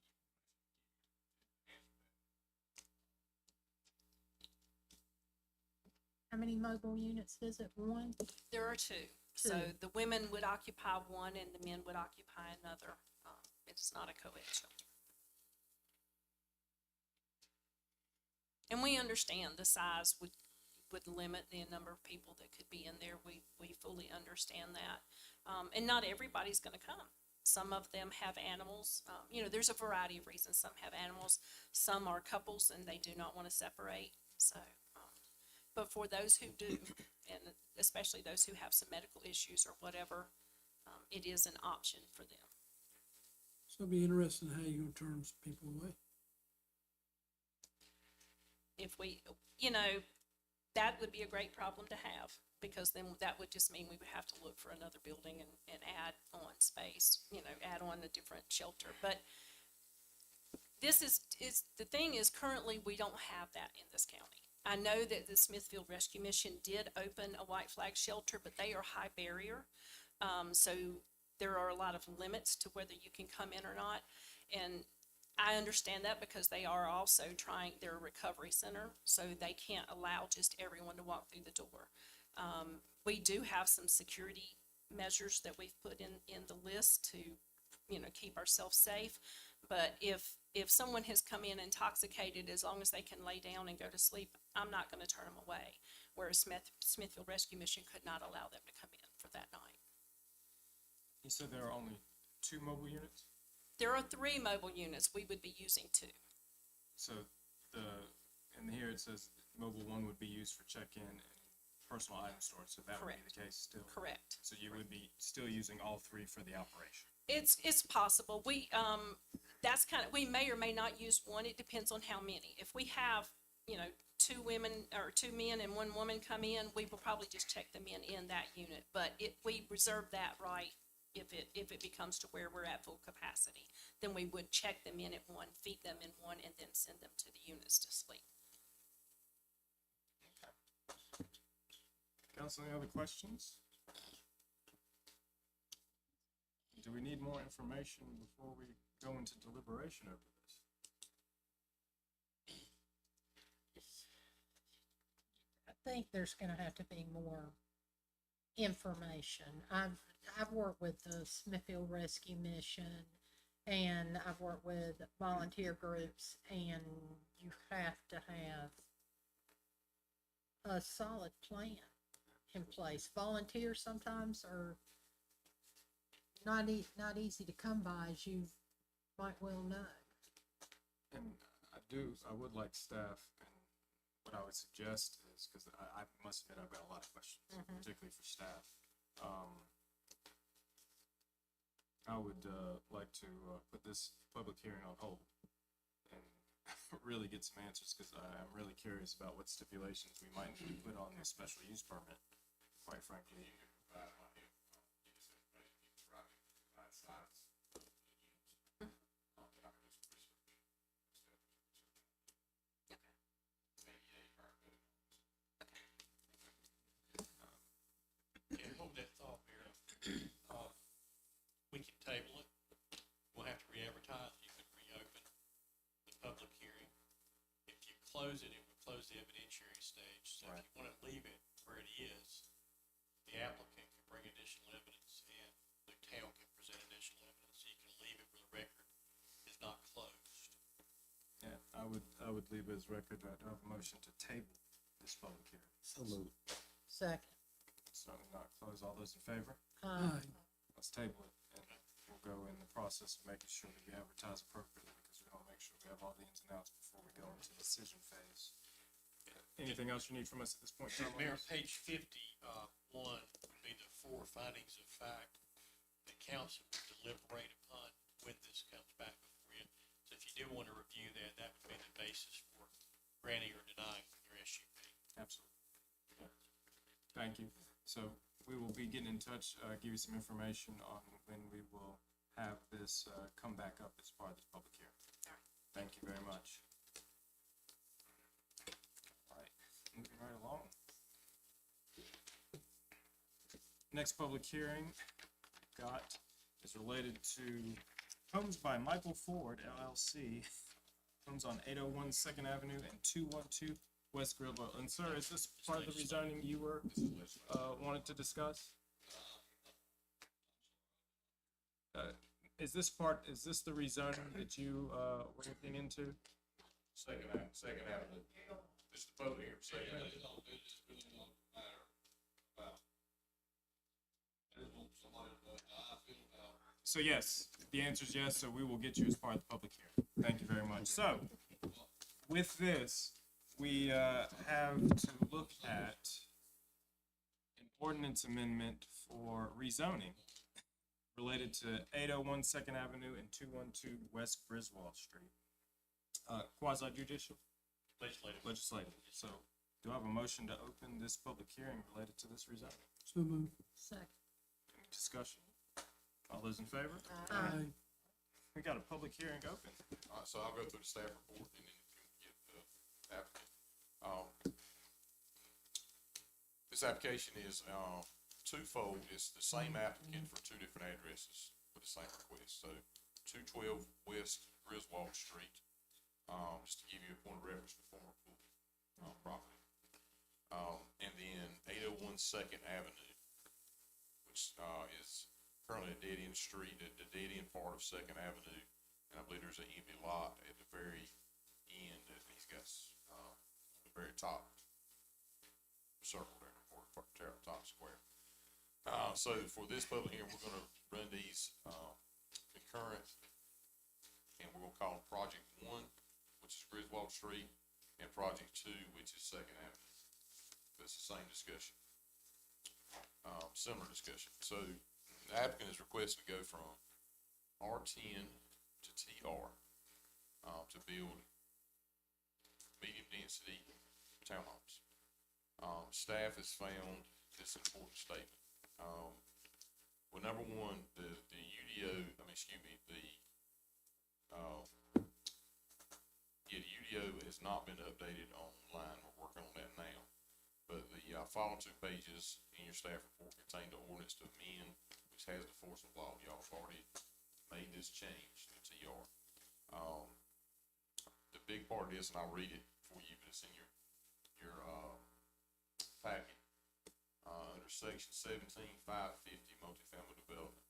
How many mobile units is it? One? There are two. So Two. the women would occupy one and the men would occupy another. It's not a co-ed shelter. And we understand the size would limit the number of people that could be in there. We fully understand that. And not everybody's gonna come. Some of them have animals. You know, there's a variety of reasons. Some have animals, some are couples and they do not wanna separate, so. But for those who do, and especially those who have some medical issues or whatever, it is an option for them. So it'll be interesting how you're gonna turn some people away. If we, you know, that would be a great problem to have, because then that would just mean we would have to look for another building and add on space, you know, add on a different shelter. But this is the thing is currently we don't have that in this county. I know that the Smithfield Rescue Mission did open a white flag shelter, but they are high barrier. So there are a lot of limits to whether you can come in or not. And I understand that because they are also trying their recovery center, so they can't allow just everyone to walk through the door. We do have some security measures that we've put in the list to, you know, keep ourselves safe. But if someone has come in intoxicated, as long as they can lay down and go to sleep, I'm not gonna turn them away. Whereas Smithfield Rescue Mission could not allow them to come in for that night. you said there are only 2 mobile units? There are 3 mobile units. We would be using 2. So in here it says mobile 1 would be used for check-in and personal item storage, so that would be the case still? Correct. So you would be still using all 3 for the operation? It's possible. We, that's we may or may not use one. It depends on how many. If we have, you know, 2 women or 2 men and 1 woman come in, we will probably just check them in that unit. But we reserve that right if it becomes to where we're at full capacity. Then we would check them in at 1, feed them in 1, and then send them to the units to sleep. Council, any other questions? Do we need more information before we go into deliberation over this? I think there's gonna have to be more information. I've worked with the Smithfield Rescue Mission, and I've worked with volunteer groups, and you have to have a solid plan. in place? Volunteers sometimes are not easy to come by, as you might well know. And I would like staff, and what I would suggest is, because I must admit, I've got a lot of questions, particularly for staff. I would like to put this public hearing on hold and really get some answers, because I'm really curious about what stipulations we might need to put on this special use permit, quite frankly. Yeah, hold that thought, Mayor. We can table it. We'll have to re-advertise. You can reopen the public hearing. If you close it, it would close the evidentiary stage. So if you want to leave it where it is, the applicant can bring additional evidence and the town can present additional evidence. You can leave it where the record is not closed. Yeah, I would leave as record that I have a motion to table this public hearing. So moved. Second. Certainly not close. All those in favor? Aye. Let's table it, and we'll go in the process of making sure that we advertise appropriately, because we want to make sure we have all the ins and outs before we go into the decision phase. Anything else you need from us at this point, Tom? Mayor, page 51 would be the 4 findings of fact that council will deliberate upon when this comes back before you. So if you do want to review that, that would be the basis for granting or denying your SUP. Absolutely. Thank you. So we will be getting in touch, give you some information on when we will have this come back up as part of this public hearing. Thank you very much. All right, moving right along. Next public hearing we've got is related to homes by Michael Ford LLC, homes on 801 Second Avenue and 212 West Grillville. And sir, is this part of the rezoning you were wanted to discuss? Is this the rezoning that you were looking into? Second Avenue. This is the public here, Second Avenue. So yes, the answer is yes, so we will get you as part of the public hearing. Thank you very much. So, with this, we have to look at an ordinance amendment for rezoning related to 801 Second Avenue and 212 West Griswold Street. Quasi judicial? Legislative. So, do I have a motion to open this public hearing related to this rezoning? So moved. Second. Any discussion? All those in favor? Aye. We got a public hearing open. All right, so I'll go through the staff report and then you can get the applicant. This application is twofold. It's the same applicant for 2 different addresses with the same request. So 212 West Griswold Street, just to give you a point of reference for former pool property. And then 801 Second Avenue, which is currently a dead-end street at the dead-end part of Second Avenue. And I believe there's an empty lot at the very end that he's got, the very top circle there, or top square. So for this public hearing, we're gonna run these, concurrent, and we're gonna call them Project 1, which is Griswold Street, and Project 2, which is Second Avenue. That's the same discussion. Similar discussion. So the applicant is requesting to go from R10 to TR, to build medium density townhomes. Staff has found this important statement. Well, number one, the UDO has not been updated online. We're working on that now. But the following 2 pages in your staff report contain the ordinance to amend, which has the force of law. Y'all have already made this change to TR. The big part of this, and I'll read it for you, but it's in your packet. Under section 17-550, multifamily development,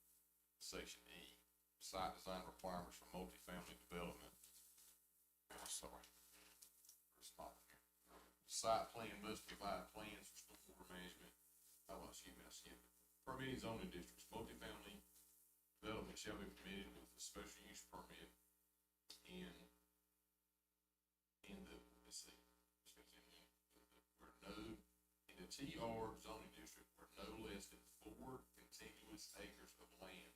section E, site design requirements for multifamily development. Site plan must provide plans for stormwater management, permitting zoning districts, multifamily development shall be permitted with a special use permit in the, let's see, where no, in the TR zoning district, where no less than 4 contiguous acres of land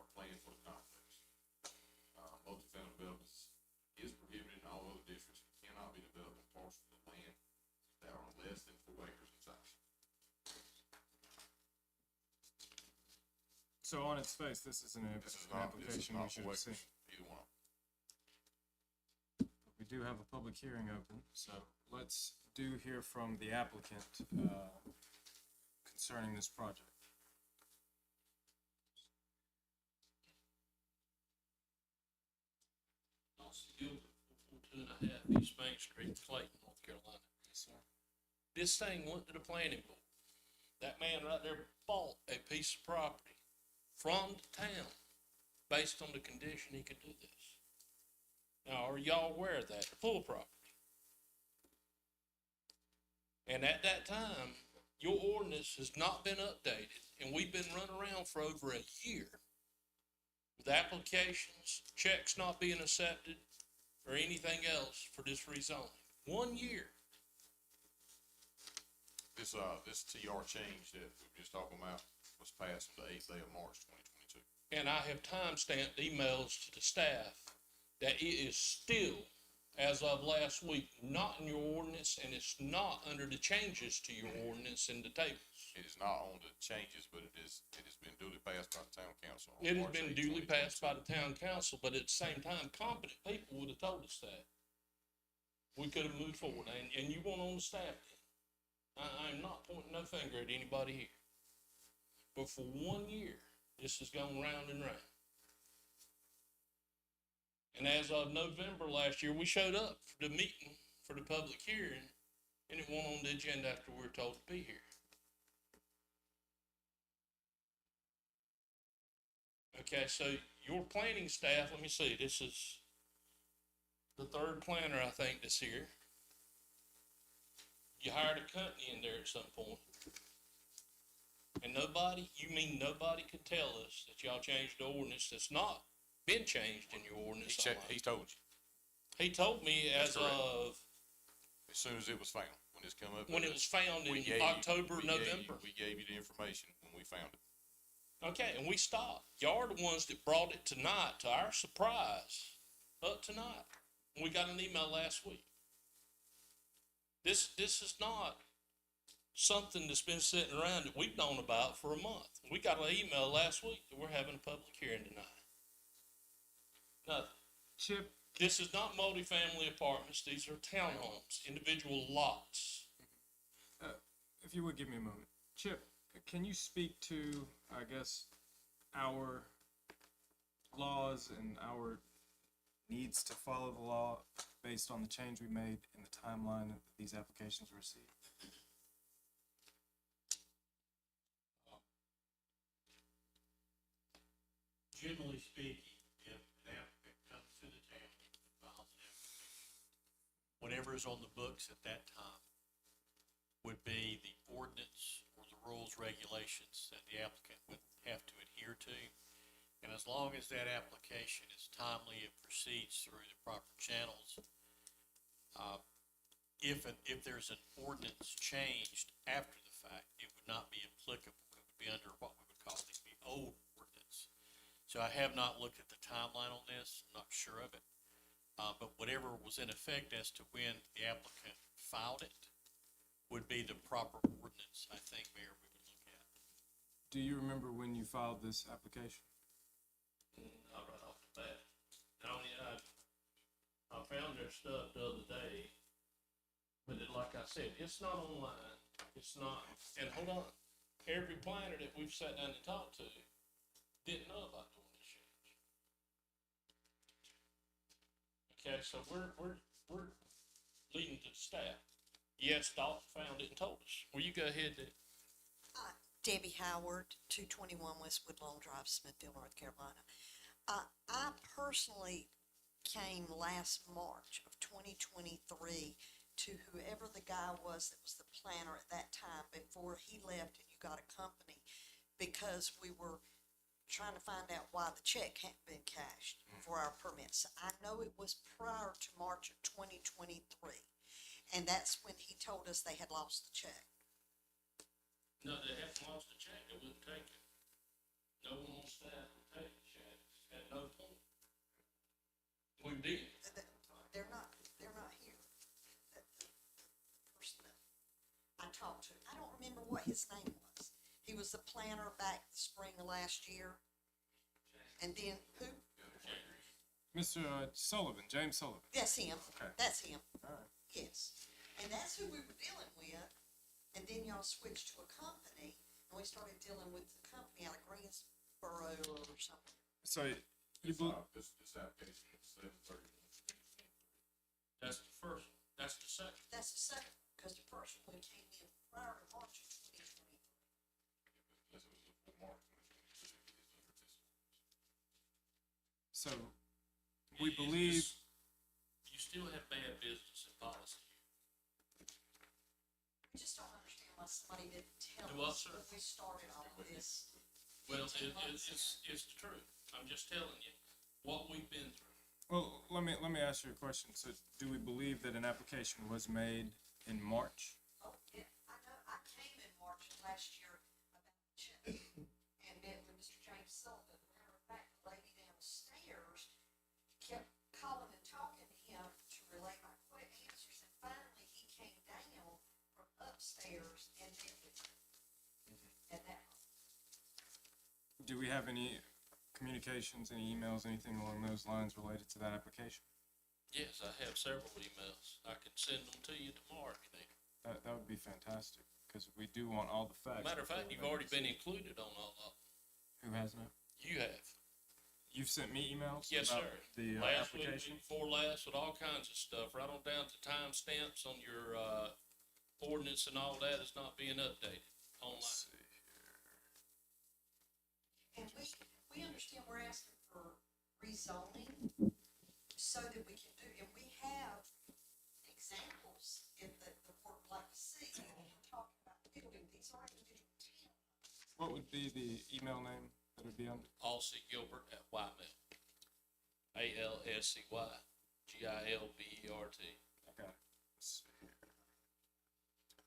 are planned for the complex. Multifamily developments is prohibited in all other districts and cannot be developed on parcels of land that are less than 4 acres in size. So on its face, this isn't an This is application we not should 4 have seen. acres, either one. We do have a public hearing open, so let's hear from the applicant concerning this project. Austin Gilbert, 442.5 East Main Street, Clayton, North Carolina. Yes, sir. This thing went to the planning board. That man right there bought a piece of property from the town based on the condition he could do this. Now, are y'all aware of that? The full property. And at that time, your ordinance has not been updated, and we've been running around for over a year with applications, checks not being accepted, or anything else for this rezoning. 1 year. This TR change that we were just talking about was passed on the 8th day of March, 2022. And I have time-stamped emails to the staff that it is still, as of last week, not in your ordinance, and it's not under the changes to your ordinance in the tables. It is not on the changes, but it has been duly passed by the town council. on It has March been 8th, duly 2022. passed by the town council, but at the same time, competent people would have told us that. We could have moved forward, and you weren't on the staff then. I'm not pointing no finger at anybody here. But for 1 year, this has gone round and round. And as of November last year, we showed up for the meeting, for the public hearing, and it went on the agenda after we were told to be here. Okay, so your planning staff, let me see, this is the third planner, I think, that's here. You hired a company in there at some point. And nobody could tell us that y'all changed the ordinance that's not been changed in your ordinance. He told you, He told me That's as correct. of as soon as it was found, when this come up. when it was found we in gave you- October, we gave you- November. We gave you the information when we found it. Okay, and we stopped. Y'all are the ones that brought it tonight, to our surprise, up tonight. We got an email last week. This is not something that's been sitting around that we've known about for a month. We got an email last week that we're having a public hearing tonight. Nothing. Chip, This is not multifamily apartments. These are townhomes, individual lots. if you would give me a moment. Chip, can you speak to, I guess, our laws and our needs to follow the law based on the change we made in the timeline that these applications were received? Generally speaking, if an applicant comes to the town and files an application, whatever is on the books at that time would be the ordinance or the rules, regulations that the applicant would have to adhere to. And as long as that application is timely, it proceeds through the proper channels. If there's an ordinance changed after the fact, it would not be applicable. It would be under what we would call the old ordinance. So I have not looked at the timeline on this, I'm not sure of it. But whatever was in effect as to when the applicant filed it would be the proper ordinance, I think, Mayor, we would look at. Do you remember when you filed this application? Not right off the bat. I found their stuff the other day, but like I said, it's not online. It's not, and hold on, every planner that we've sat down and talked to didn't know about doing this change. Okay, so we're leading to the staff. Yes, Dalton found it and told us. Well, you go ahead. Debbie Howard, 221 West Woodlawn Drive, Smithfield, North Carolina. I personally came last March of 2023 to whoever the guy was that was the planner at that time before he left and you got a company, because we were trying to find out why the check hadn't been cashed for our permits. I know it was prior to March of 2023, and that's when he told us they had lost the check. No, they haven't lost the check, they wouldn't take it. No one on staff would take the check at no point. We did. They're not here. The person that I talked to, I don't remember what his name was. He was the planner back the spring of last year. And then who? Mr. Sullivan, James Sullivan. That's him. Okay. That's him. All right. Yes. And that's who we were dealing with. And then y'all switched to a company, and we started dealing with the company out of Greensboro or something. So you believe, This application is 7/31. That's the first one, that's the second. That's the second, because the first one came in prior to March of 2023. Unless it was before March 2022, it is under this. so we believe, You still have bad business and policy. I just don't understand why somebody didn't tell Do what, us sir? when we started all of this. Well, 15 months ago. it's the truth. I'm just telling you what we've been through. well, let me ask you a question. So do we believe that an application was made in March? Oh, yeah, I know, I came in March of last year about the check, and met with Mr. James Sullivan. Matter of fact, the lady downstairs kept calling and talking to him to relay my quick answers, and finally he came down from upstairs and met with me. And that, Do we have any communications, any emails, anything along those lines related to that application? Yes, I have several emails. I can send them to you tomorrow if you need. That would be fantastic, because we do want all the facts. Matter of before fact, we you've make a already been decision. included on all of them. Who hasn't? You have. You've sent me emails? Yes, about sir. The Last week, application? week before last, with all kinds of stuff, right on down to timestamps on your, ordinance and all that is not being updated online. Let's see here. and we understand we're asking for rezoning so that we can do, and we have examples in the board would like to see, and we're talking about building, these are individual towns. What would be the email name that would be under? Alsey Gilbert at Ymail. ALSCY GILBERT. I got it. Let's see here.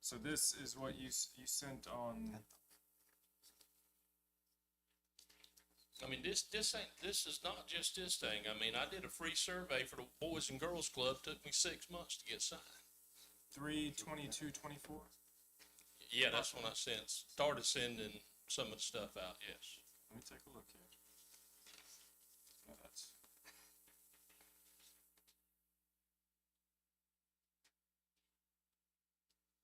So this is what you sent on, I mean, this is not just this thing. I mean, I did a free survey for the Boys and Girls Club, took me 6 months to get signed. 3/22/24? Yeah, that's when I started sending some of the stuff out, yes. Let me take a look here. No, that's.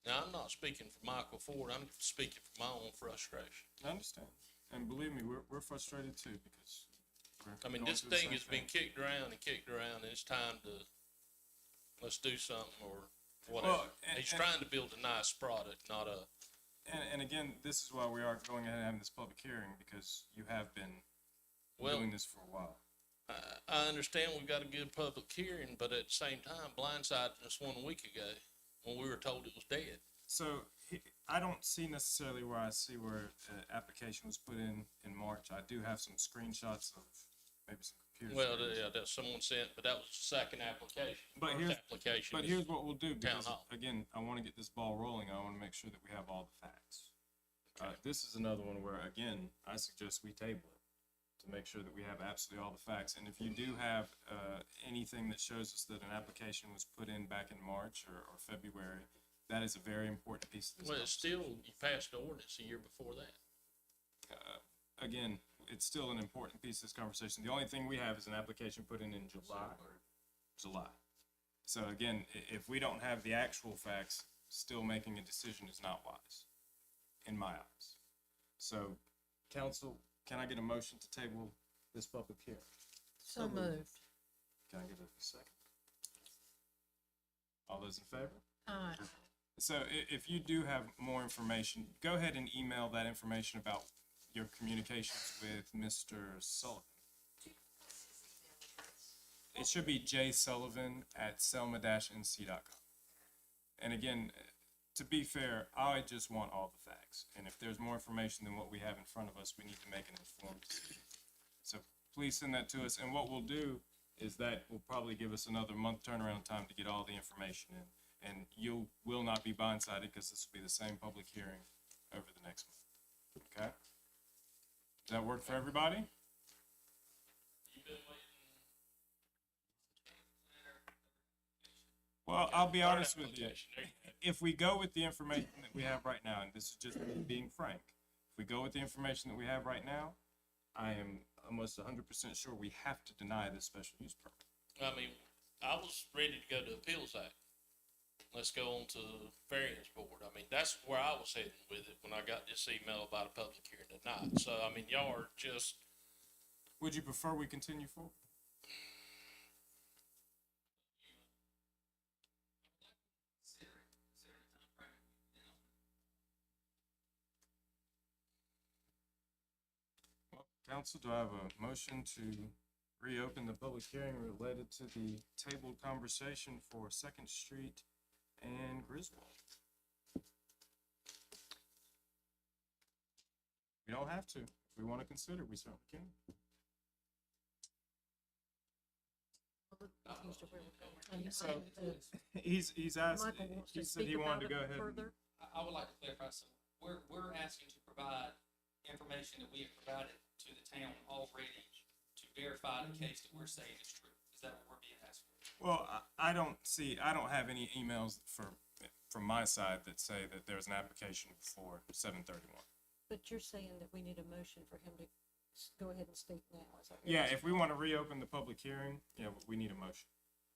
Now, I'm not speaking for Michael Ford, I'm speaking for my own frustration. I understand. And believe me, we're frustrated too, because we're I mean, going this through the thing same has been kicked around, and it's time to, let's do something or whatever. Well, He's and- trying to build a nice product, not a, And again, this is why we are going ahead and having this public hearing, because you have been well, doing this for a while. I understand we've got a good public hearing, but at the same time, blindsiding us 1 week ago when we were told it was dead. So I don't see necessarily where I see where the application was put in March. I do have some screenshots of maybe some computer. Well, screens. yeah, that someone sent, but that was the second application. But First here's- application But is here's what we'll do, Town because Hall. again, I want to get this ball rolling. I want to make sure that we have all the facts. This is another one where, again, I suggest we table it to make sure that we have absolutely all the facts. And if you do have anything that shows us that an application was put in back in March or February, that is a very important piece of this. Well, it's still, you passed the ordinance a year before that. Again, it's still an important piece of this conversation. The only thing we have is an application put in July. So again, if we don't have the actual facts, still making a decision is not wise, in my eyes. So, council, can I get a motion to table this public hearing? So moved. Can I get a second? All those in favor? Aye. So if you do have more information, go ahead and email that information about your communications with Mr. Sullivan. It should be jsullivan@selma-nc.com. And again, to be fair, I just want all the facts. And if there's more information than what we have in front of us, we need to make an informed decision. So please send that to us. And what we'll do is that will probably give us another month turnaround time to get all the information in. And you will not be blindsided because this will be the same public hearing over the next month. Okay? Does that work for everybody? Well, I'll be honest with you. If we go with the information that we have right now, and this is just me being frank, if we go with the information that we have right now, I am almost 100% sure we have to deny this special use permit. I mean, I was ready to go to appeals act. Let's go on to variance board. I mean, that's where I was heading with it when I got this email about a public hearing tonight. So, I mean, y'all are just, Would you prefer we continue forward? Well, council, do I have a motion to reopen the public hearing related to the tabled conversation for Second Street and Griswold? We don't have to. If we want to consider, we certainly can. So, he's asked, Michael wants he to said he speak wanted to about go it ahead. further. I would like to clarify something. We're asking to provide information that we have provided to the town already to verify the case that we're saying is true. Is that what we're being asked for? Well, I don't have any emails from my side that say that there's an application for 731. But you're saying that we need a motion for him to go ahead and speak now, is that? what Yeah, you're if we want to reopen the public hearing, yeah, we need a motion.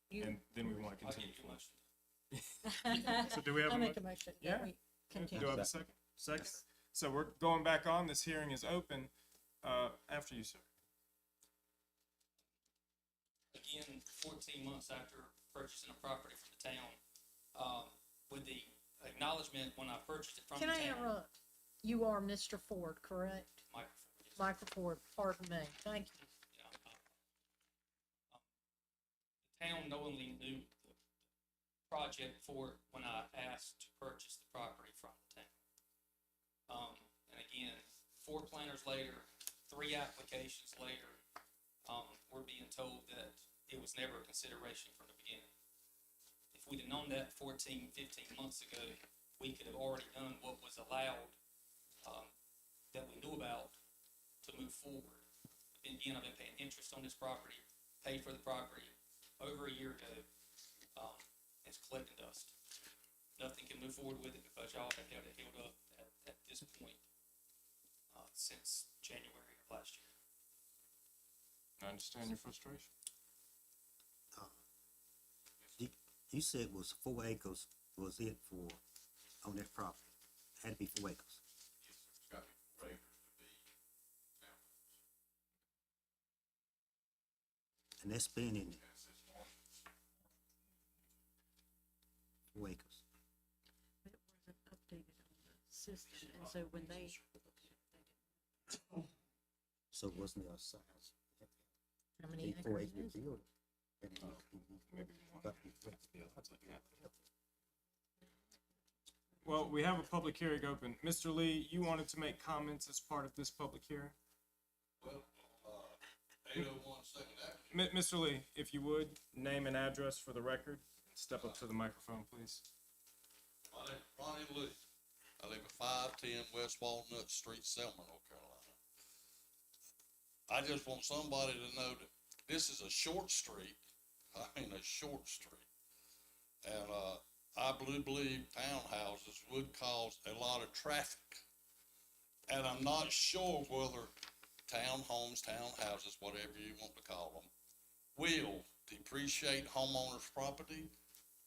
You- And then we want to I'll continue give you a forward. motion. So do we have I a make a motion? motion Yeah. that we Do continue. I have a second? Second. So we're going back on. This hearing is open. After you, sir. Again, 14 months after purchasing a property from the town, with the acknowledgement when I purchased it from the Can town. I interrupt? You are Mr. Ford, correct? Microphone, yes. Michael Ford, pardon me, thank you. The town knowingly knew the project for it when I asked to purchase the property from the town. And again, 4 planters later, 3 applications later, we're being told that it was never a consideration from the beginning. If we'd have known that 14, 15 months ago, we could have already done what was allowed, that we knew about to move forward. And again, I've been paying interest on this property, paid for the property over a year ago. It's collecting dust. Nothing can move forward with it because y'all have held it held up at this point, since January of last year. I understand your frustration. You said it was 4 acres was it for, on that property? Had to be 4 acres. It's got to be 4 acres to be townhomes. And that's been in And it says Marshall's. 4 acres. But it wasn't updated on the system, and so when they. So wasn't there a size? How many 4 acres acre is it? building. Maybe one. But- Well, we have a public hearing open. Mr. Lee, you wanted to make comments as part of this public hearing? Well, 801 Second Avenue. Mr. Lee, if you would, name and address for the record. Step up to the microphone, please. My name is Ronnie Lee. I live at 510 West Walnut Street, Selma, North Carolina. I just want somebody to know that this is a short street. I mean, a short street. And, I believe townhouses would cause a lot of traffic. And I'm not sure whether townhomes, townhouses, whatever you want to call them, will depreciate homeowners' property.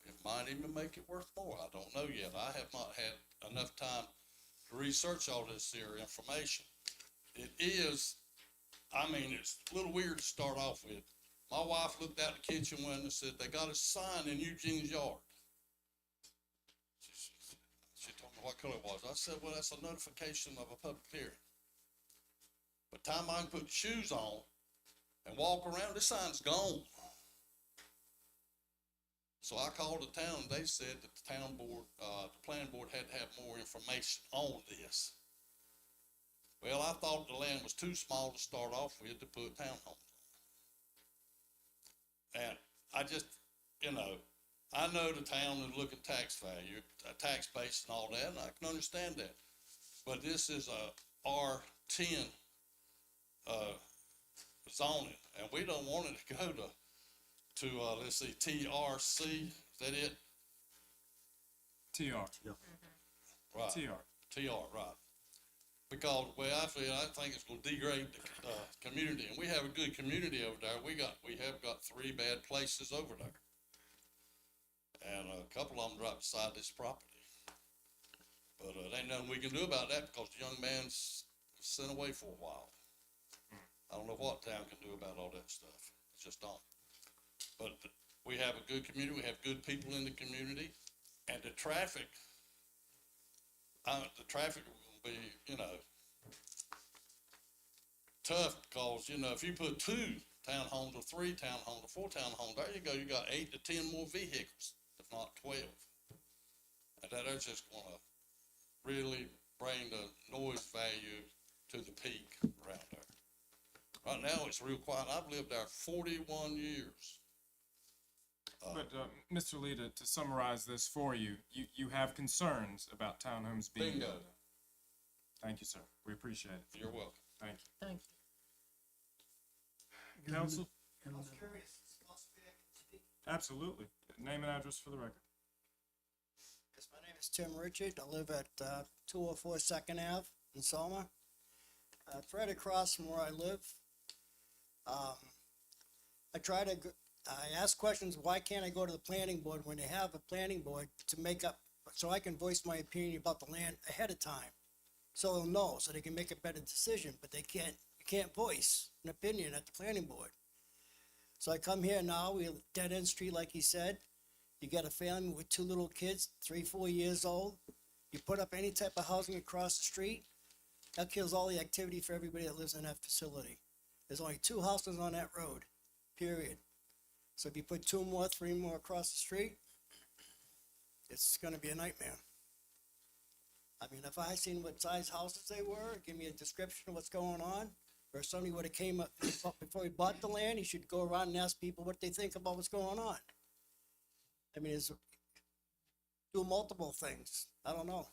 It might even make it worth more. I don't know yet. I have not had enough time to research all this here information. It is, I mean, it's a little weird to start off with. My wife looked out the kitchen window and said, they got a sign in Eugene's yard. She told me what color it was. I said, well, that's a notification of a public hearing. By the time I can put shoes on and walk around, this sign's gone. So I called the town, they said that the town board, the planning board had to have more information on this. Well, I thought the land was too small to start off with to put townhomes on. And I just, you know, I know the town is looking tax value, tax base and all that, and I can understand that. But this is a R10, zoning, and we don't want it to go to, let's see, TRC, is that it? TR. Right. TR. TR, right. Because the way I feel, I think it's gonna degrade the, community, and we have a good community over there. We have got 3 bad places over there. And a couple of them right beside this property. But, there ain't nothing we can do about that because the young man's sent away for a while. I don't know what town can do about all that stuff. It's just don't. But we have a good community, we have good people in the community, and the traffic will be, you know, tough because, you know, if you put 2 townhomes or 3 townhomes or 4 townhomes, there you go, you got 8 to 10 more vehicles, if not 12. And that's just gonna really bring the noise value to the peak around there. Right now, it's real quiet. I've lived there 41 years. But, Mr. Lee, to summarize this for you, you have concerns about townhomes being. Bingo. Thank you, sir. We appreciate it. You're welcome. Thank you. Thank you. Council? And, Absolutely. Name and address for the record. Yes, my name is Tim Richard. I live at 204 Second Ave in Selma. It's right across from where I live. I ask questions, why can't I go to the planning board when they have a planning board to make up, so I can voice my opinion about the land ahead of time? So they'll know, so they can make a better decision, but you can't voice an opinion at the planning board. So I come here now, we have a dead-end street like he said. You got a family with 2 little kids, 3, 4 years old. You put up any type of housing across the street, that kills all the activity for everybody that lives in that facility. There's only 2 houses on that road, period. So if you put 2 more, 3 more across the street, it's gonna be a nightmare. I mean, if I seen what size houses they were, give me a description of what's going on, or if somebody would've came up before he bought the land, he should go around and ask people what they think about what's going on. I mean, do multiple things. I don't know.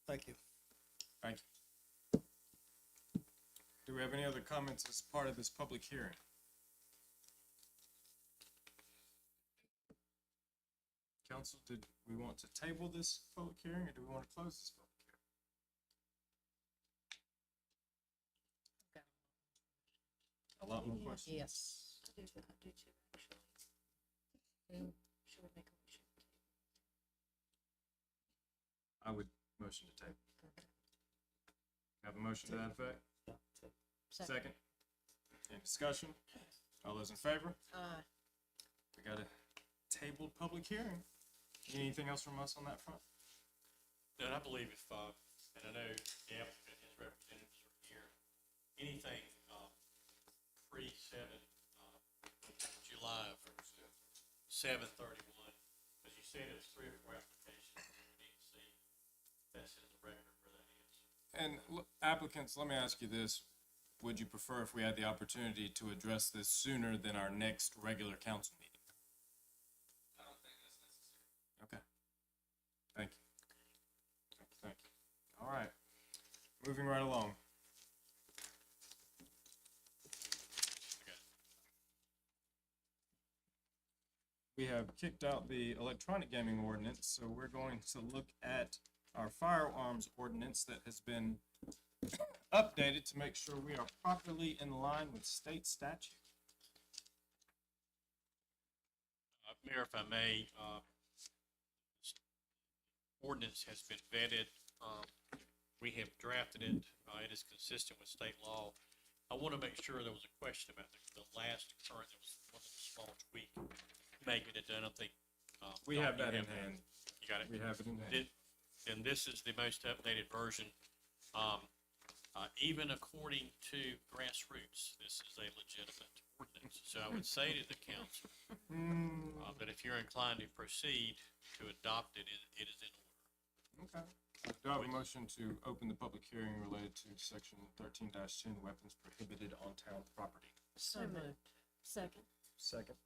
Thank you. Thank you. Do we have any other comments as part of this public hearing? Council, did we want to table this public hearing or do we want to close this public hearing? A lot more questions? Yes. I do too, actually. Should we make a motion? I would motion to table. Have a motion to that effect? Second? Any discussion? All those in favor? We got a tabled public hearing. Anything else from us on that front? And I believe if, and I know the applicant and his representatives are here, anything, pre-7, July of 7/31, because you said it was 3 or 4 applications, we need to see if that's in the record where that is. And applicants, let me ask you this. Would you prefer if we had the opportunity to address this sooner than our next regular council meeting? I don't think that's necessary. Okay. Thank you. Thank you. All right. Moving right along. We have kicked out the electronic gaming ordinance, so we're going to look at our firearms ordinance that has been updated to make sure we are properly in line with state statute. Mayor, if I may, ordinance has been vetted. We have drafted it. It is consistent with state law. I want to make sure there was a question about the last current, there was one small tweak making it done. I think. We have that in hand. You got it? We have it in hand. And this is the most updated version. Even according to grassroots, this is a legitimate ordinance. So I would say to the council, that if you're inclined to proceed to adopt it, it is in order. Okay. Do I have a motion to open the public hearing related to section 13-10, weapons prohibited on town property? So moved. Second. Second.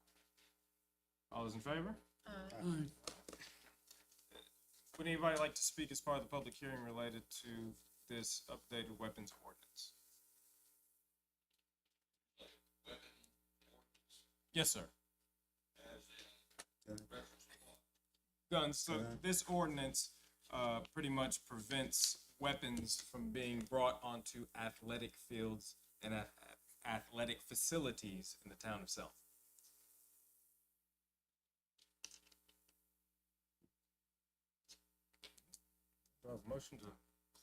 All those in favor? Aye. Would anybody like to speak as part of the public hearing related to this updated weapons ordinance? Yes, sir. Guns. So this ordinance pretty much prevents weapons from being brought onto athletic fields and athletic facilities in the town of Selma. Do I have a motion to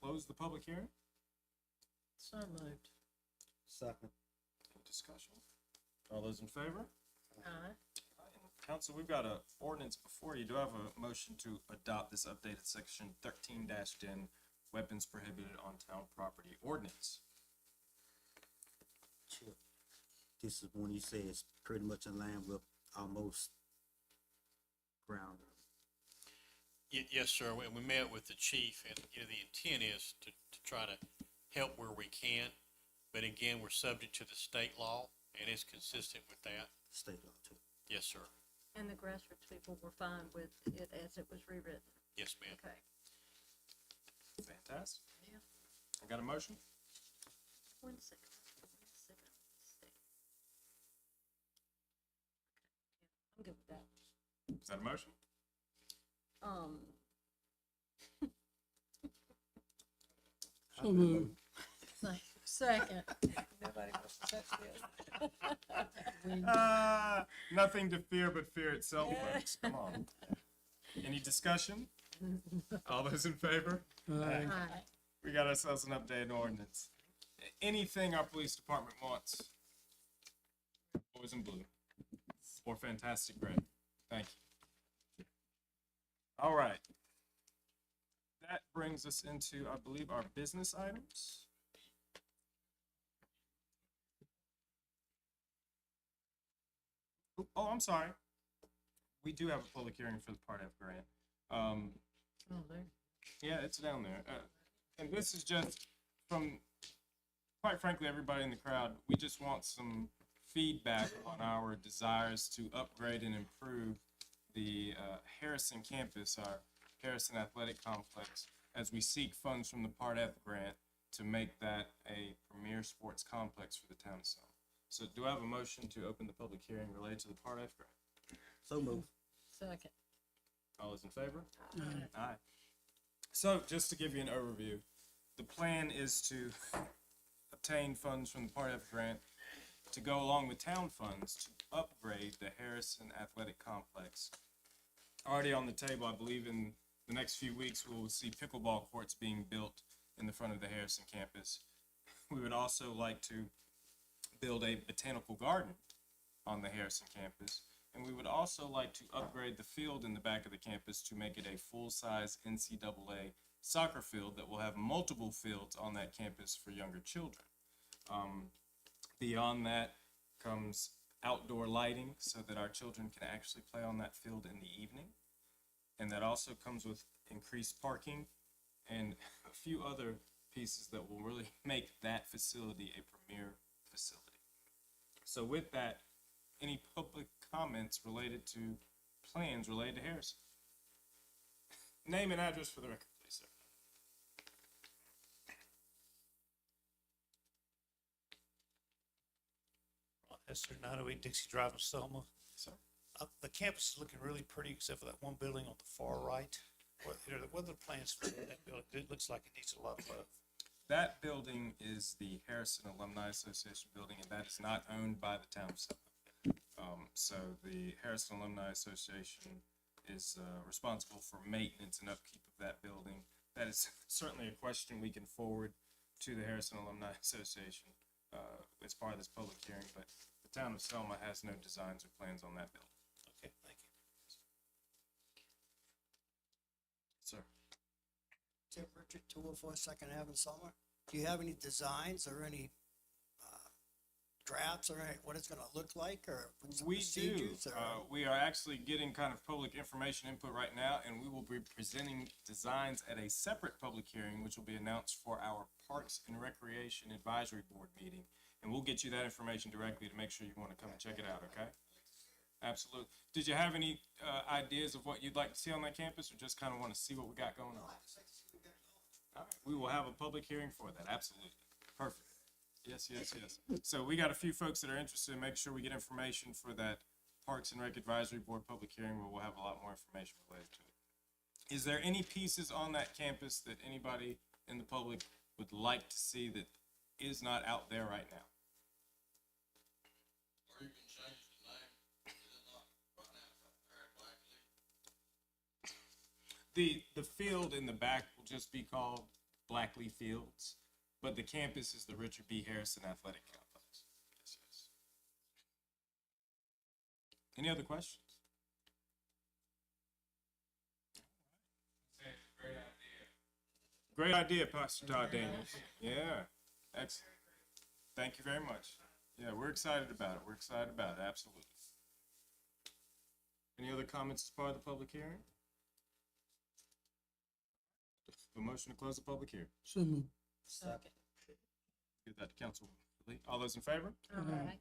close the public hearing? So moved. Second. Any discussion? All those in favor? Aye. Council, we've got a ordinance before you. Do I have a motion to adopt this updated section 13-10, weapons prohibited on town property ordinance? Sure. This is when you say it's pretty much in line with almost ground. Yes, sir. We met with the chief, and, you know, the intent is to try to help where we can. But again, we're subject to the state law, and it's consistent with that. State law too. Yes, sir. And the grassroots people were fine with it as it was rewritten. Yes, ma'am. Okay. Fantastic. Yeah. I got a motion? 1 second. 1 second. Let's see. Okay. I'm good with that. Is that a motion? So moved. Second. Nobody wants to touch this. Nothing to fear but fear itself, folks. Come on. Any discussion? All those in favor? Aye. Aye. We got ourselves an updated ordinance. Anything our police department wants. Boys in blue. Or fantastic red. Thank you. All right. That brings us into, I believe, our business items. Oh, I'm sorry. We do have a public hearing for the Part F grant. Oh, there. Yeah, it's down there. And this is just from, quite frankly, everybody in the crowd, we just want some feedback on our desires to upgrade and improve the Harrison campus, our Harrison Athletic Complex, as we seek funds from the Part F grant to make that a premier sports complex for the town of Selma. So do I have a motion to open the public hearing related to the Part F grant? So moved. Second. All those in favor? Aye. Aye. So just to give you an overview, the plan is to obtain funds from the Part F grant to go along with town funds to upgrade the Harrison Athletic Complex. Already on the table, I believe in the next few weeks, we will see pickleball courts being built in the front of the Harrison campus. We would also like to build a botanical garden on the Harrison campus. And we would also like to upgrade the field in the back of the campus to make it a full-size NCAA soccer field that will have multiple fields on that campus for younger children. Beyond that comes outdoor lighting so that our children can actually play on that field in the evening. And that also comes with increased parking and a few other pieces that will really make that facility a premier facility. So with that, any public comments related to plans related to Harrison? Name and address for the record, please, sir. Esther 908 Dixie Drive in Selma. Sir. The campus is looking really pretty except for that one building on the far right. What are the plans for that building? It looks like it needs a lot of love. That building is the Harrison Alumni Association building, and that is not owned by the town of Selma. So the Harrison Alumni Association is responsible for maintenance and upkeep of that building. That is certainly a question we can forward to the Harrison Alumni Association as part of this public hearing, but the town of Selma has no designs or plans on that building. Okay, thank you. Sir. Tim Richard, 204 Second Avenue, Selma. Do you have any designs or any drafts or what it's gonna look like or some We do. procedures? Or We are actually getting kind of public information input right now, and we will be presenting designs at a separate public hearing, which will be announced for our Parks and Recreation Advisory Board meeting. And we'll get you that information directly to make sure you want to come and check it out, okay? Absolutely. Did you have any ideas of what you'd like to see on that campus, or just kind of want to see what we got going on? All right, we will have a public hearing for that, absolutely. Perfect. Yes, yes, yes. So we got a few folks that are interested in making sure we get information for that Parks and Rec Advisory Board public hearing, where we'll have a lot more information related to it. Is there any pieces on that campus that anybody in the public would like to see that is not out there right now? Or you can change the name, is it not right now, Eric Blackley? The field in the back will just be called Blackley Fields, but the campus is the Richard B. Harrison Athletic Complex. Yes, yes. Any other questions? Great idea, Pastor Todd Daniels. Yeah, excellent. Thank you very much. Yeah, we're excited about it. We're excited about it, absolutely. Any other comments as part of the public hearing? A motion to close the public hearing. So moved. Second. Give that to Councilwoman Lee. All those in favor? Aye.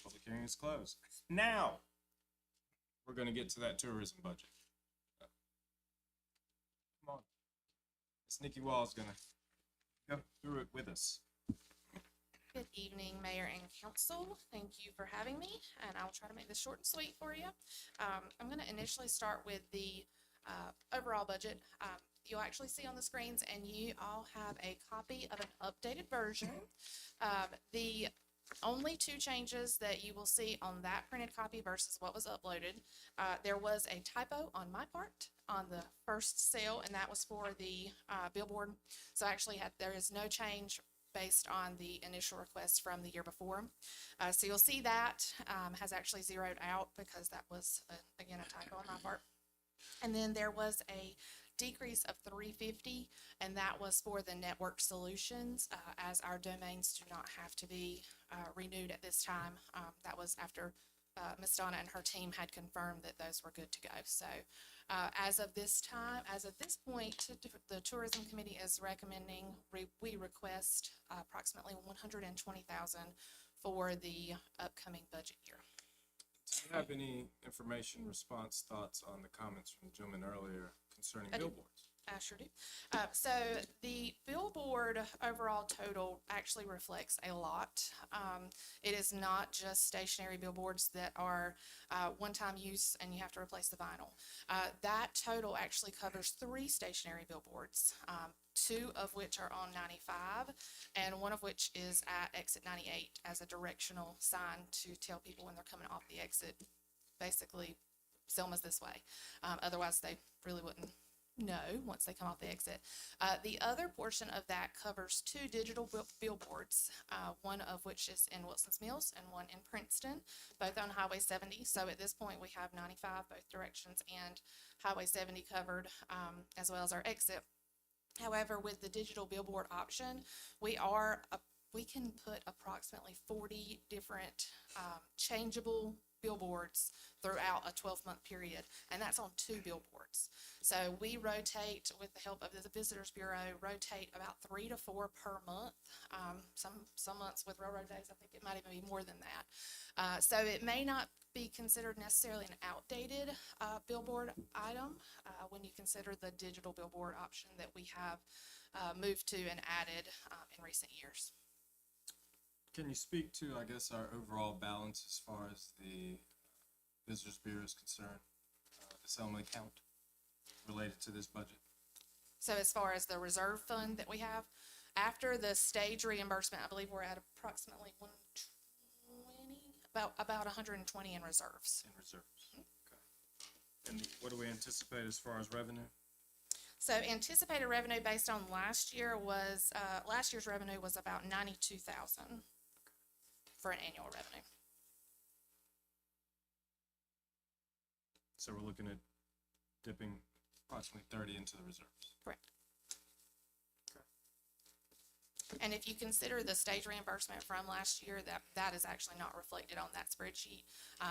Public hearing is closed. Now, we're gonna get to that tourism budget. Come on. Ms. Nikki Wall's gonna go through it with us. Good evening, Mayor and Council. Thank you for having me, and I'll try to make this short and sweet for you. I'm going to initially start with the overall budget. You'll actually see on the screens, and you all have a copy of an updated version. The only two changes that you will see on that printed copy versus what was uploaded, there was a typo on my part on the first sale, and that was for the billboard. So actually, there is no change based on the initial request from the year before. So you'll see that has actually zeroed out because that was, again, a typo on my part. And then there was a decrease of $350, and that was for the network solutions, as our domains do not have to be renewed at this time. That was after Ms. Donna and her team had confirmed that those were good to go. So as of this point, the Tourism Committee is recommending we request approximately $120,000 for the upcoming budget year. Do you have any information, response, thoughts on the comments from the gentleman earlier concerning I do. billboards? I sure do. So the billboard overall total actually reflects a lot. It is not just stationary billboards that are one-time use and you have to replace the vinyl. That total actually covers 3 stationary billboards, 2 of which are on 95 and 1 of which is at exit 98 as a directional sign to tell people when they're coming off the exit, basically Selma's this way. Otherwise they really wouldn't know once they come off the exit. The other portion of that covers 2 digital billboards, 1 of which is in Wilson's Mills and 1 in Princeton, both on Highway 70. So at this point, we have 95 both directions and Highway 70 covered, as well as our exit. However, with the digital billboard option, we can put approximately 40 different changeable billboards throughout a 12-month period, and that's on 2 billboards. So we rotate, with the help of the Visitors Bureau, rotate about 3 to 4 per month. Some months with railroad days, I think it might even be more than that. So it may not be considered necessarily an outdated billboard item when you consider the digital billboard option that we have moved to and added in recent years. Can you speak to, I guess, our overall balance as far as the Visitors Bureau is concerned, the Selma account related to this budget? So as far as the reserve fund that we have, after the stage reimbursement, I believe we're at approximately 120, about 120 in reserves. In reserves, okay. And what do we anticipate as far as revenue? So anticipated revenue based on last year was, last year's revenue was about 92,000 for an annual revenue. So we're looking at dipping approximately 30 into the reserves. Correct. Okay. And if you consider the stage reimbursement from last year, that is actually not reflected on that spreadsheet.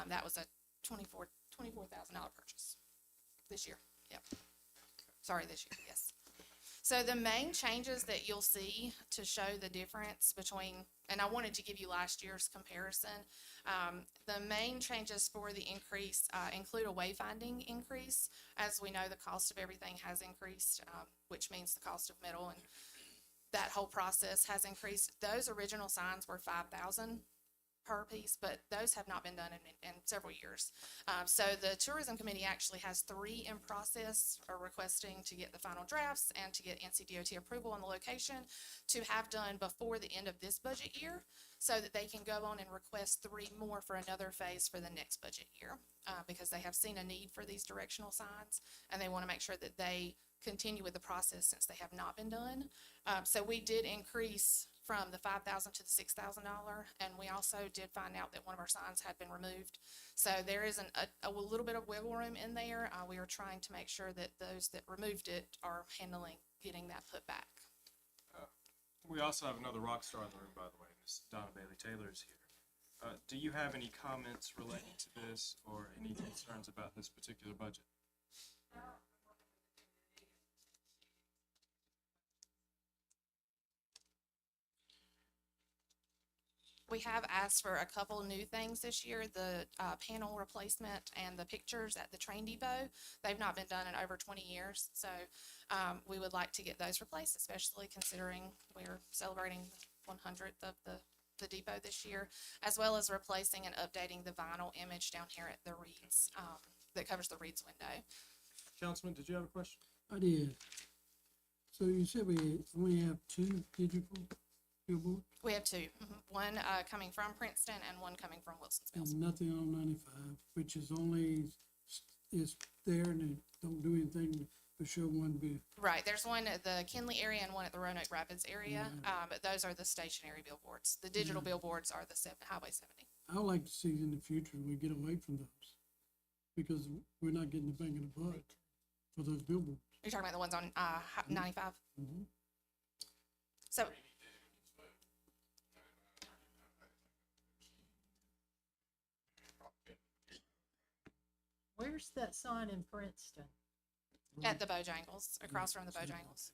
That was a $24,000 purchase this year. Yep. Sorry, this year, yes. So the main changes that you'll see to show the difference between, and I wanted to give you last year's comparison. The main changes for the increase include a wayfinding increase. As we know, the cost of everything has increased, which means the cost of metal and that whole process has increased. Those original signs were $5,000 per piece, but those have not been done in several years. So the tourism committee actually has 3 in process, or requesting to get the final drafts and to get NCDOT approval on the location to have done before the end of this budget year, so that they can go on and request 3 more for another phase for the next budget year, because they have seen a need for these directional signs, and they want to make sure that they continue with the process since they have not been done. So we did increase from the $5,000 to the $6,000, and we also did find out that one of our signs had been removed. So there is a little bit of wiggle room in there. We are trying to make sure that those that removed it are handling getting that put back. We also have another rock star in the room, by the way. Miss Donna Bailey Taylor is here. Do you have any comments relating to this or any concerns about this particular budget? We have asked for a couple new things this year, the panel replacement and the pictures at the train depot. They've not been done in over 20 years, so we would like to get those replaced, especially considering we're celebrating the 100th of the depot this year, as well as replacing and updating the vinyl image down here at the Reeds, that covers the Reeds window. Councilman, did you have a question? I did. So you said we only have 2 digital billboards We have 2, one coming from Princeton and one coming from Wilson's Mills. and nothing on 95, which is only, is there and it don't do anything but show one bill. Right, there's one at the Kinley area and one at the Roanoke Rapids area, but those are the stationary billboards. The digital billboards are the Highway 70. I would like to see in the future we get away from those, because we're not getting the bang of the buck for those billboards. You're talking about the ones on 95? Mm-hmm. So, Where's that sign in Princeton? at the Bojangles, across from the Bojangles.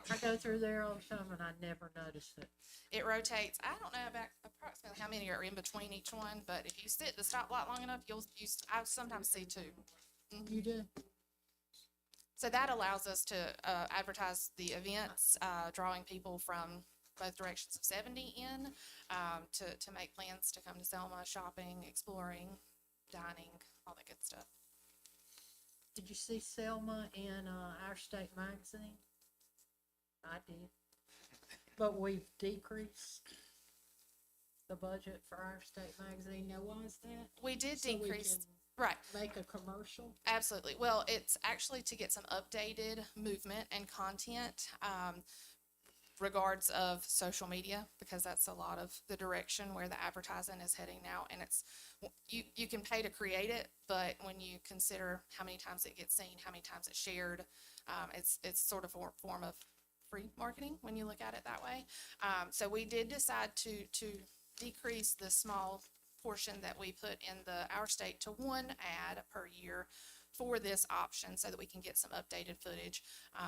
I go through there all the time and I never notice it. It rotates, I don't know about approximately how many are in between each one, but if you sit at the stoplight long enough, I sometimes see 2. You do? So that allows us to advertise the events, drawing people from both directions of 70 in, to make plans to come to Selma, shopping, exploring, dining, all that good stuff. Did you see Selma in Our State magazine? I did. But we've decreased the budget for Our State magazine. Now, why is that? We did So we decrease, can right. Make a commercial? Absolutely. Well, it's actually to get some updated movement and content, regards of social media, because that's a lot of the direction where the advertising is heading now. And it's, you can pay to create it, but when you consider how many times it gets seen, how many times it's shared, it's sort of a form of free marketing when you look at it that way. So we did decide to decrease the small portion that we put in the Our State to 1 ad per year for this option, so that we can get some updated footage,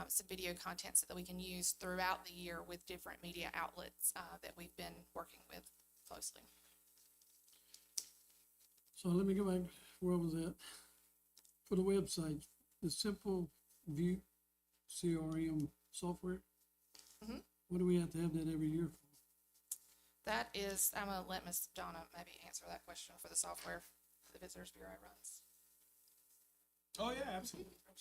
some video content, so that we can use throughout the year with different media outlets that we've been working with closely. So let me go back, where was that? For the website, the Simple View CRM software? Mhm. What do we have to have that every year for? That is, I'm gonna let Ms. Donna maybe answer that question for the software the Visitors Bureau runs. Oh, yeah, absolutely. Do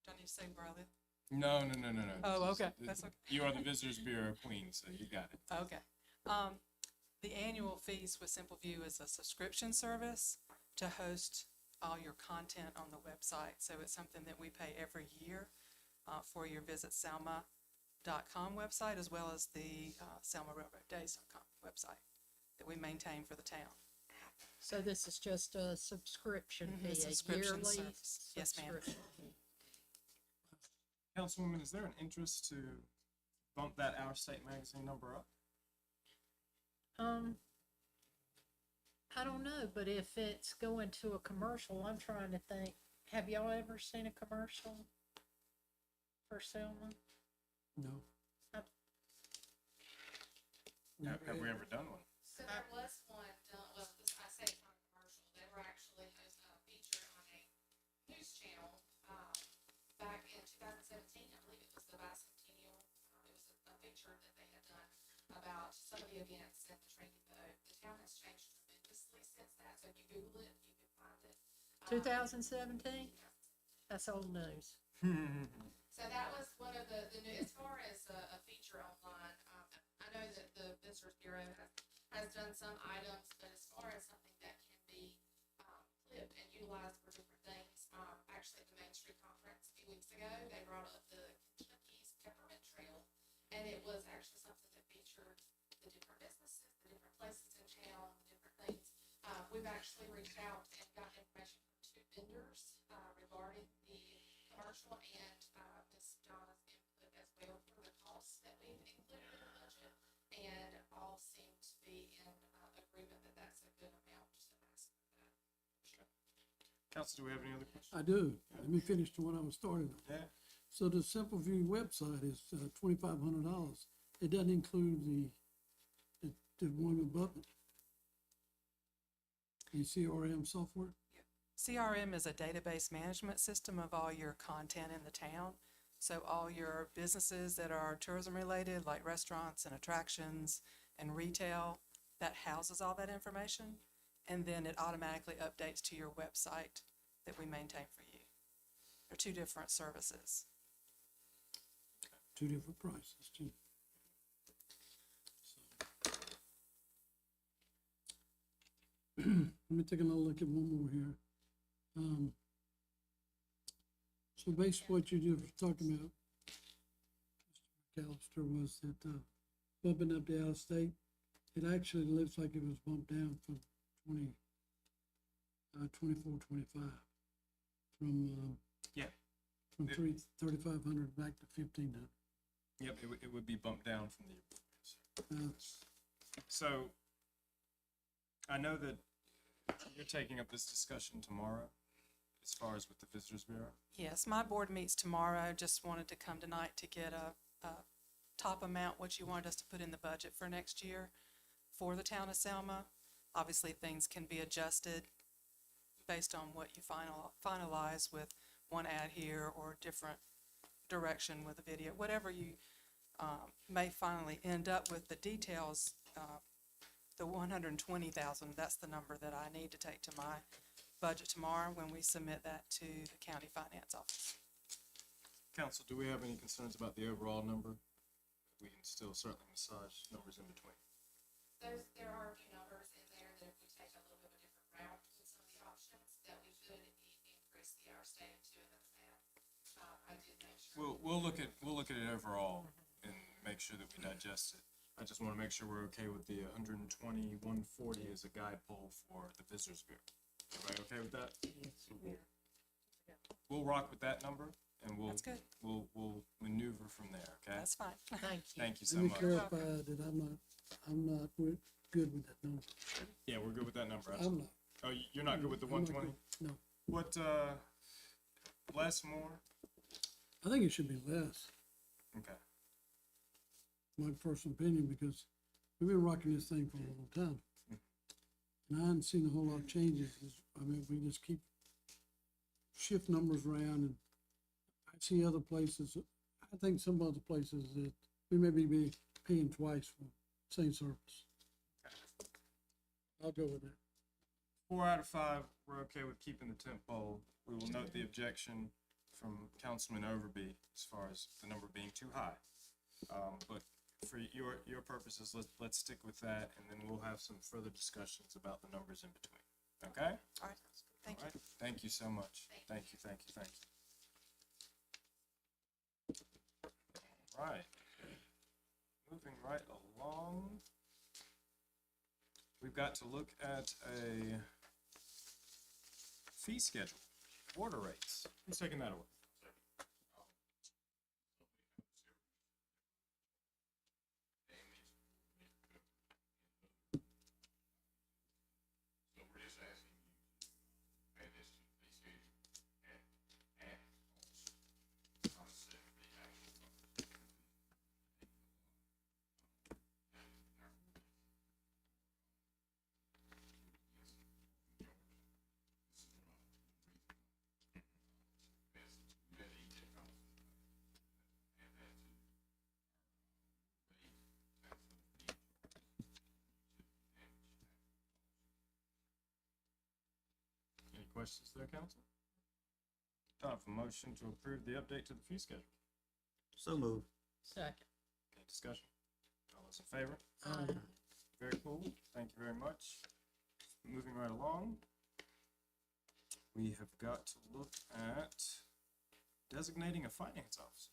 I need to say where I live? No. Oh, okay. That's okay. You are the Visitors Bureau queen, so you got it. Okay. The annual fees with Simple View is a subscription service to host all your content on the website. So it's something that we pay every year for your Visit Selma.com website, as well as the Selma Railroad Days.com website that we maintain for the town. So this is just a subscription Mhm, fee, a subscription yearly service. Yes, ma'am. subscription fee. Councilwoman, is there an interest to bump that Our State magazine number up? I don't know, but if it's going to a commercial, I'm trying to think, have y'all ever seen a commercial for Selma? No. Have we ever done one? So there was one done, well, this, I say it's not a commercial, they were actually featured on a news channel, back in 2017, I believe it was the bicentennial. It was a feature that they had done about some of the events at the Trinity Boat. The town has changed tremendously since that, so if you Google it, you can find it. 2017? That's old news. So that was one of the new, as far as a feature online, I know that the Visitors Bureau has done some items, but as far as something that can be clipped and utilized for different things, actually at the Main Street Conference a few weeks ago, they brought up the Kentucky's Peppermint Trail, and it was actually something that featured the different businesses, the different places in town, different things. We've actually reached out and got information from 2 vendors regarding the commercial and Ms. Donna's input as well for the costs that we've included in the budget, and all seem to be in agreement that that's a good amount to ask for that. Council, do we have any other questions? I do. Let me finish the one I was starting on. Yeah. So the Simple View website is $2,500. It doesn't include the one above it. The CRM software. CRM is a database management system of all your content in the town. So all your businesses that are tourism related, like restaurants and attractions and retail, that houses all that information. And then it automatically updates to your website that we maintain for you. They're 2 different services. 2 different prices too. So. Let me take another look at one more here. So basically what you just were talking about, Mr. McAllister, was that bumping up the out of state, it actually looks like it was bumped down from 24, 25. From Yeah. From 3,500 back to 1,500. Yep, it would be bumped down from the. That's So, I know that you're taking up this discussion tomorrow, as far as with the Visitors Bureau. Yes, my board meets tomorrow. Just wanted to come tonight to get a top amount, what you wanted us to put in the budget for next year for the town of Selma. Obviously, things can be adjusted based on what you finalize with one ad here or different direction with a video, whatever you may finally end up with. The details, the 120,000, that's the number that I need to take to my budget tomorrow when we submit that to the county finance office. Council, do we have any concerns about the overall number? We can still certainly massage numbers in between. There are a few numbers in there that if we take a little bit of a different route with some of the options, that we could increase the hour stay to another amount. I did make sure. We'll look at it overall and make sure that we digest it. I just want to make sure we're okay with the 120, 140 as a guide pole for the Visitors Bureau. Everybody okay with that? We'll rock with that number, and That's good. we'll maneuver from there. Okay. That's fine. Thank you. Thank you so Let me much. clarify that I'm not good with that number. Yeah, we're good with that number. I'm Absolutely. not. Oh, you're not good with the I'm not 120? good. No, What? Less, more? I think it should be less, Okay. my personal opinion, because we've been rocking this thing for a long time. And I haven't seen a whole lot of changes. I mean, we just keep shift numbers around, and I see other places, I think some other places that we may be paying twice for same service. I'll go with that. 4 out of 5, we're okay with keeping the tent pole. We will note the objection from Councilman Overby as far as the number being too high. But for your purposes, let's stick with that, and then we'll have some further discussions about the numbers in between. Okay? All right, thank you. All right. Thank you so much. Thank you. All right. Moving right along. we've got to look at a fee schedule, water rates. Who's taking that away? So we're just asking you to add this to the fee schedule and concept the actual. Any questions there, council? Time for motion to approve the update to the fee schedule. So moved. Second. Any discussion? All those in favor? Aye. Very cool. Thank you very much. Moving right along. We have got to look at designating a finance officer.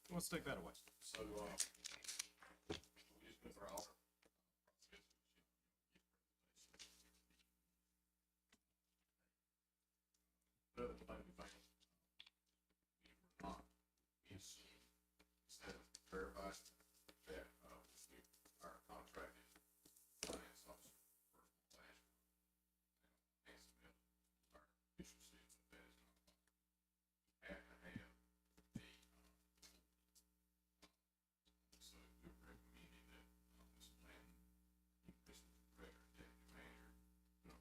Who wants to take that away? So, we just went through our process. The other thing we found, we were not, we assumed, instead of verifying that, our contracted finance officer for last year. And submit our official statement that is not. We have to have a, so we recommended that, Ms. Blanton, you listen to the record, deputy manager, that, and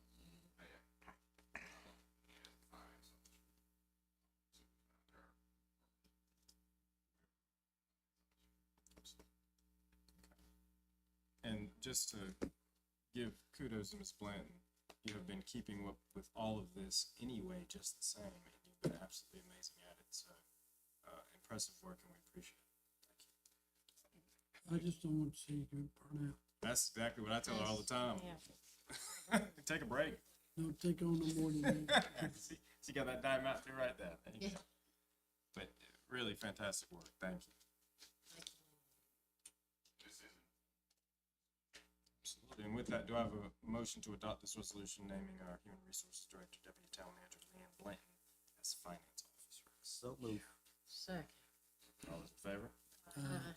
finance officer. So we found her. And just to give kudos to Ms. Blanton, you have been keeping up with all of this anyway, just the same, and you've been absolutely amazing at it. So, impressive work, and we appreciate it. Thank you. I just don't want to see you get burnt out. That's exactly what I tell her all the time. Yeah. Take a break. Don't take on no more than you. She got that dime out there right there. There you go. But really fantastic work. Thank you. This isn't. Absolutely. And with that, do I have a motion to adopt this resolution naming our Human Resources Director, Deputy Town Manager Leanne Blanton as Finance Officer? So moved. Second. All those in favor? Aye.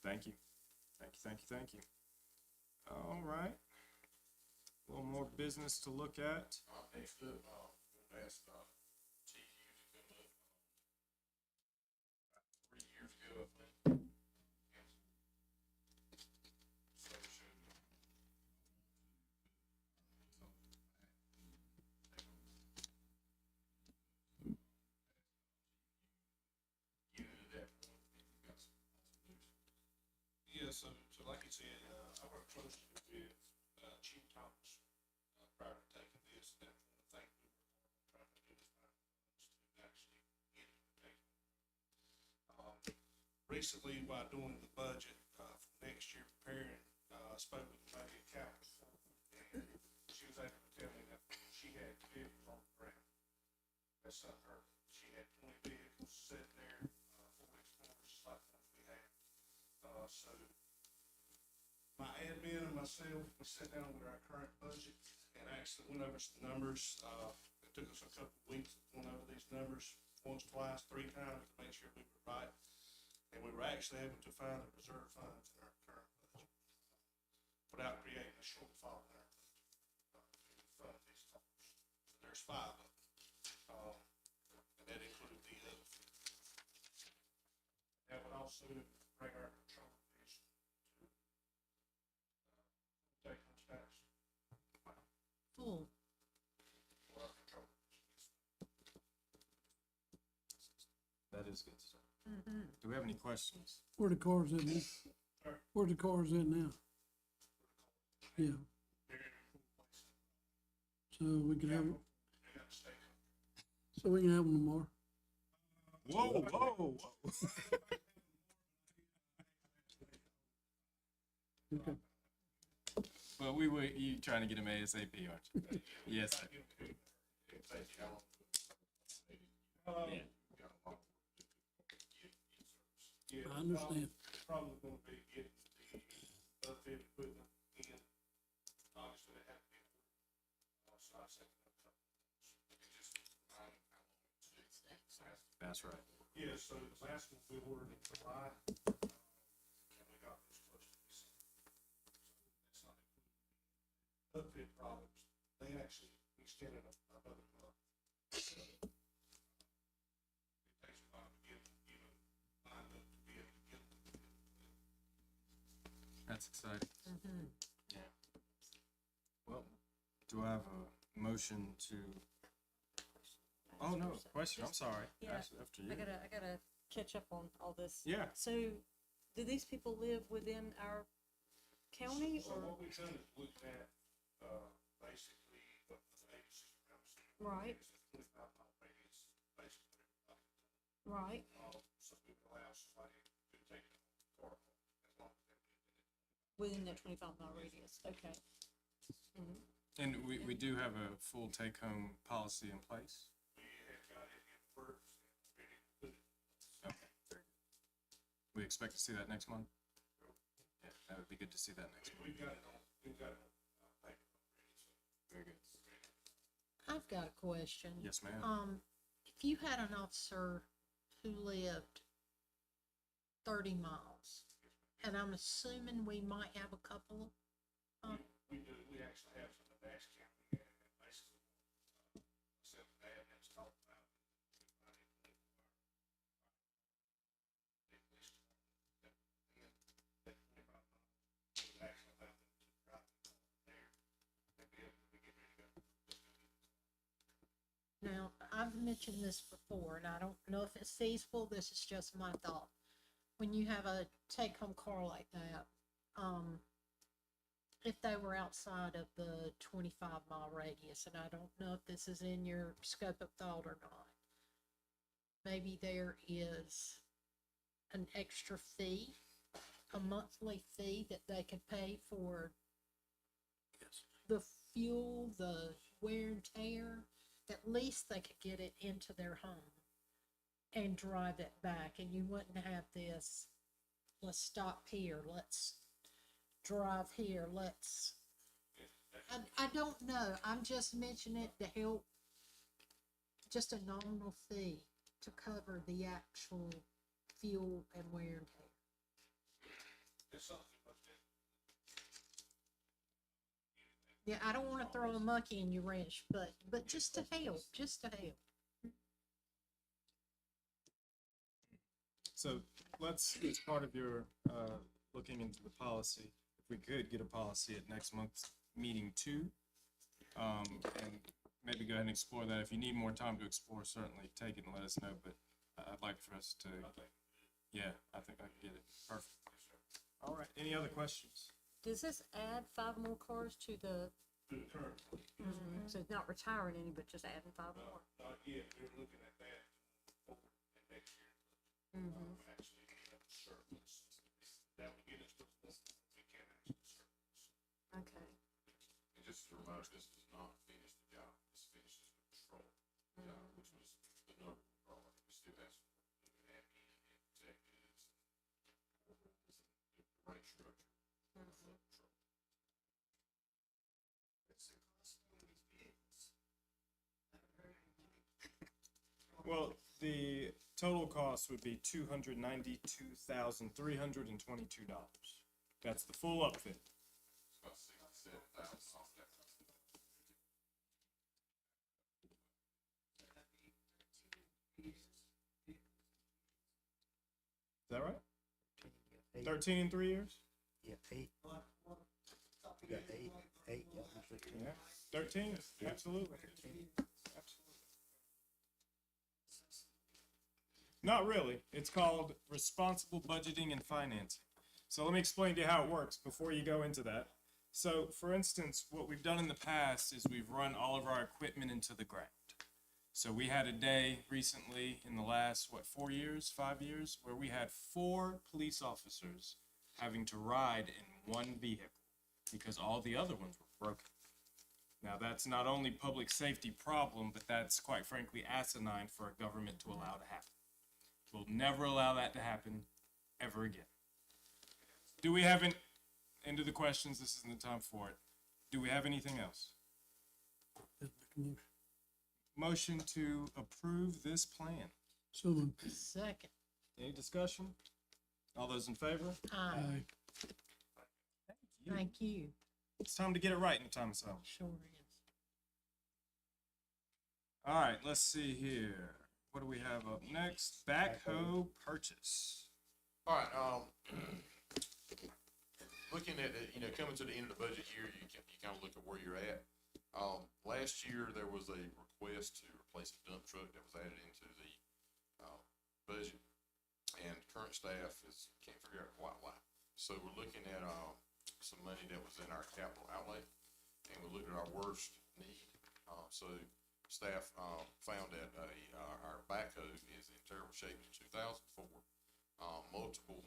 Thank you. Thank you, thank you, thank you. All right. A little more business to look at. Next up, we'll ask, Chief Hughes to come up. About 3 years ago, I think. So should. You knew that point, and you got some news. Yeah, so like you said, I worked closely with Chief Thomas prior to taking this. And one of the things we were trying to do is find funds to actually get it to take. Recently, while doing the budget for next year, preparing, I spoke with the lady at Capital, and she was able to tell me that she had vehicles on the ground. That's not her. She had 20 vehicles sitting there, Ford Explorers, just like the ones we had. So my admin and myself, we sat down with our current budget and actually went over some numbers. It took us a couple of weeks to go over these numbers, once, twice, 3 times to make sure we were right. And we were actually able to find the reserve funds in our current budget without creating a shortfall in our budget to fund these cars. So there's 5 of them. And that included the other 50. That would also bring our control division to take home status Full. for our control division. That is good stuff. Mm-hmm. Do we have any questions? Where the cars at now? Where the cars at now? Yeah. So we can have, so we can have them tomorrow. Whoa, whoa, whoa. Okay. But you trying to get them ASAP, aren't you? Yes, sir. Yeah. Yeah, I understand. Probably gonna be getting the upfit equipment in August That's right. Yeah, so the last one we ordered in July, and we got this close to December. So that's not including upfit problems. They actually extended another month. So, it takes a while to get, lined up to be able to get them. That's exciting. Yeah. Well, do I have a motion to? Oh, no, question, I'm sorry. Yeah, After you. I gotta catch up on all this. Yeah. So, do these people live within our county So or? what we've done is looked at, basically what the agency around us. Right. 25-mile radius, basically everybody. Right. So we would allow somebody to take a car home as long as they're Within that 25-mile radius, okay. And we do have a full take-home policy in place? We have got it in works and ready to put it. Okay, very good. We expect to see that next month? Yeah, that would be good to see that next month. We've got it on paper already, so. Very good. I've got a question. Yes, ma'am. If you had an officer who lived 30 miles, and I'm assuming we might have a couple, We do, we actually have some in Nash County and basically, except that, that's talked about. now, I've mentioned this before, and I don't know if it's feasible, this is just my thought. When you have a take-home car like that, if they were outside of the 25-mile radius, and I don't know if this is in your scope of thought or not, maybe there is an extra fee, a monthly fee that they could pay for the fuel, the wear and tear. At least they could get it into their home and drive it back, and you wouldn't have this, let's stop here, let's drive here, let's, I don't know, I'm just mentioning it to help, just a nominal fee to cover the actual fuel and wear and tear. It's something like that. Yeah, I don't wanna throw a monkey in your wrench, but just to help, just to help. So let's, as part of your looking into the policy, if we could get a policy at next month's meeting too, and maybe go ahead and explore that. If you need more time to explore, certainly take it and let us know, but I'd like for us to, yeah, I think I can get it. Perfect. All right, any other questions? Does this add 5 more cars to the, To the current, so it's not retiring any, but just adding 5 more? not yet, we're looking at that over the next year. Actually, surplus. That would get us to the point where we can actually surplus. Okay. And just a reminder, this does not finish the job. This finishes the patrol job, which was the number one priority. We still have some work to do in admin and detectives and the right structure. for patrol. Well, the total cost would be $292,322. That's the full upfit. It's about 67,000 off that. Is that right? 13 in 3 years? Yeah, 8. We got 8, yeah, actually 10. Yeah, 13, absolutely. Absolutely. Not really. It's called responsible budgeting and financing. So let me explain to you how it works before you go into that. So for instance, what we've done in the past is we've run all of our equipment into the ground. So we had a day recently in the last, 4 years, 5 years, where we had 4 police officers having to ride in one vehicle because all the other ones were broken. Now, that's not only public safety problem, but that's quite frankly asinine for a government to allow to happen. We'll never allow that to happen ever again. Do we have into the questions? This isn't the time for it. Do we have anything else? Just make a motion. Motion to approve this plan. So moved. Second. Any discussion? All those in favor? Aye. Thank you. It's time to get it right in the time of sale. Sure is. All right, let's see here. What do we have up next? Backhoe purchase. All right, looking at, coming to the end of the budget year, you kind of look at where you're at. Last year, there was a request to replace a dump truck that was added into the, budget. And current staff can't figure out quite why. So we're looking at, some money that was in our capital outlay, and we looked at our worst need. So staff, found that, our backhoe is in terrible shape in 2004. Multiple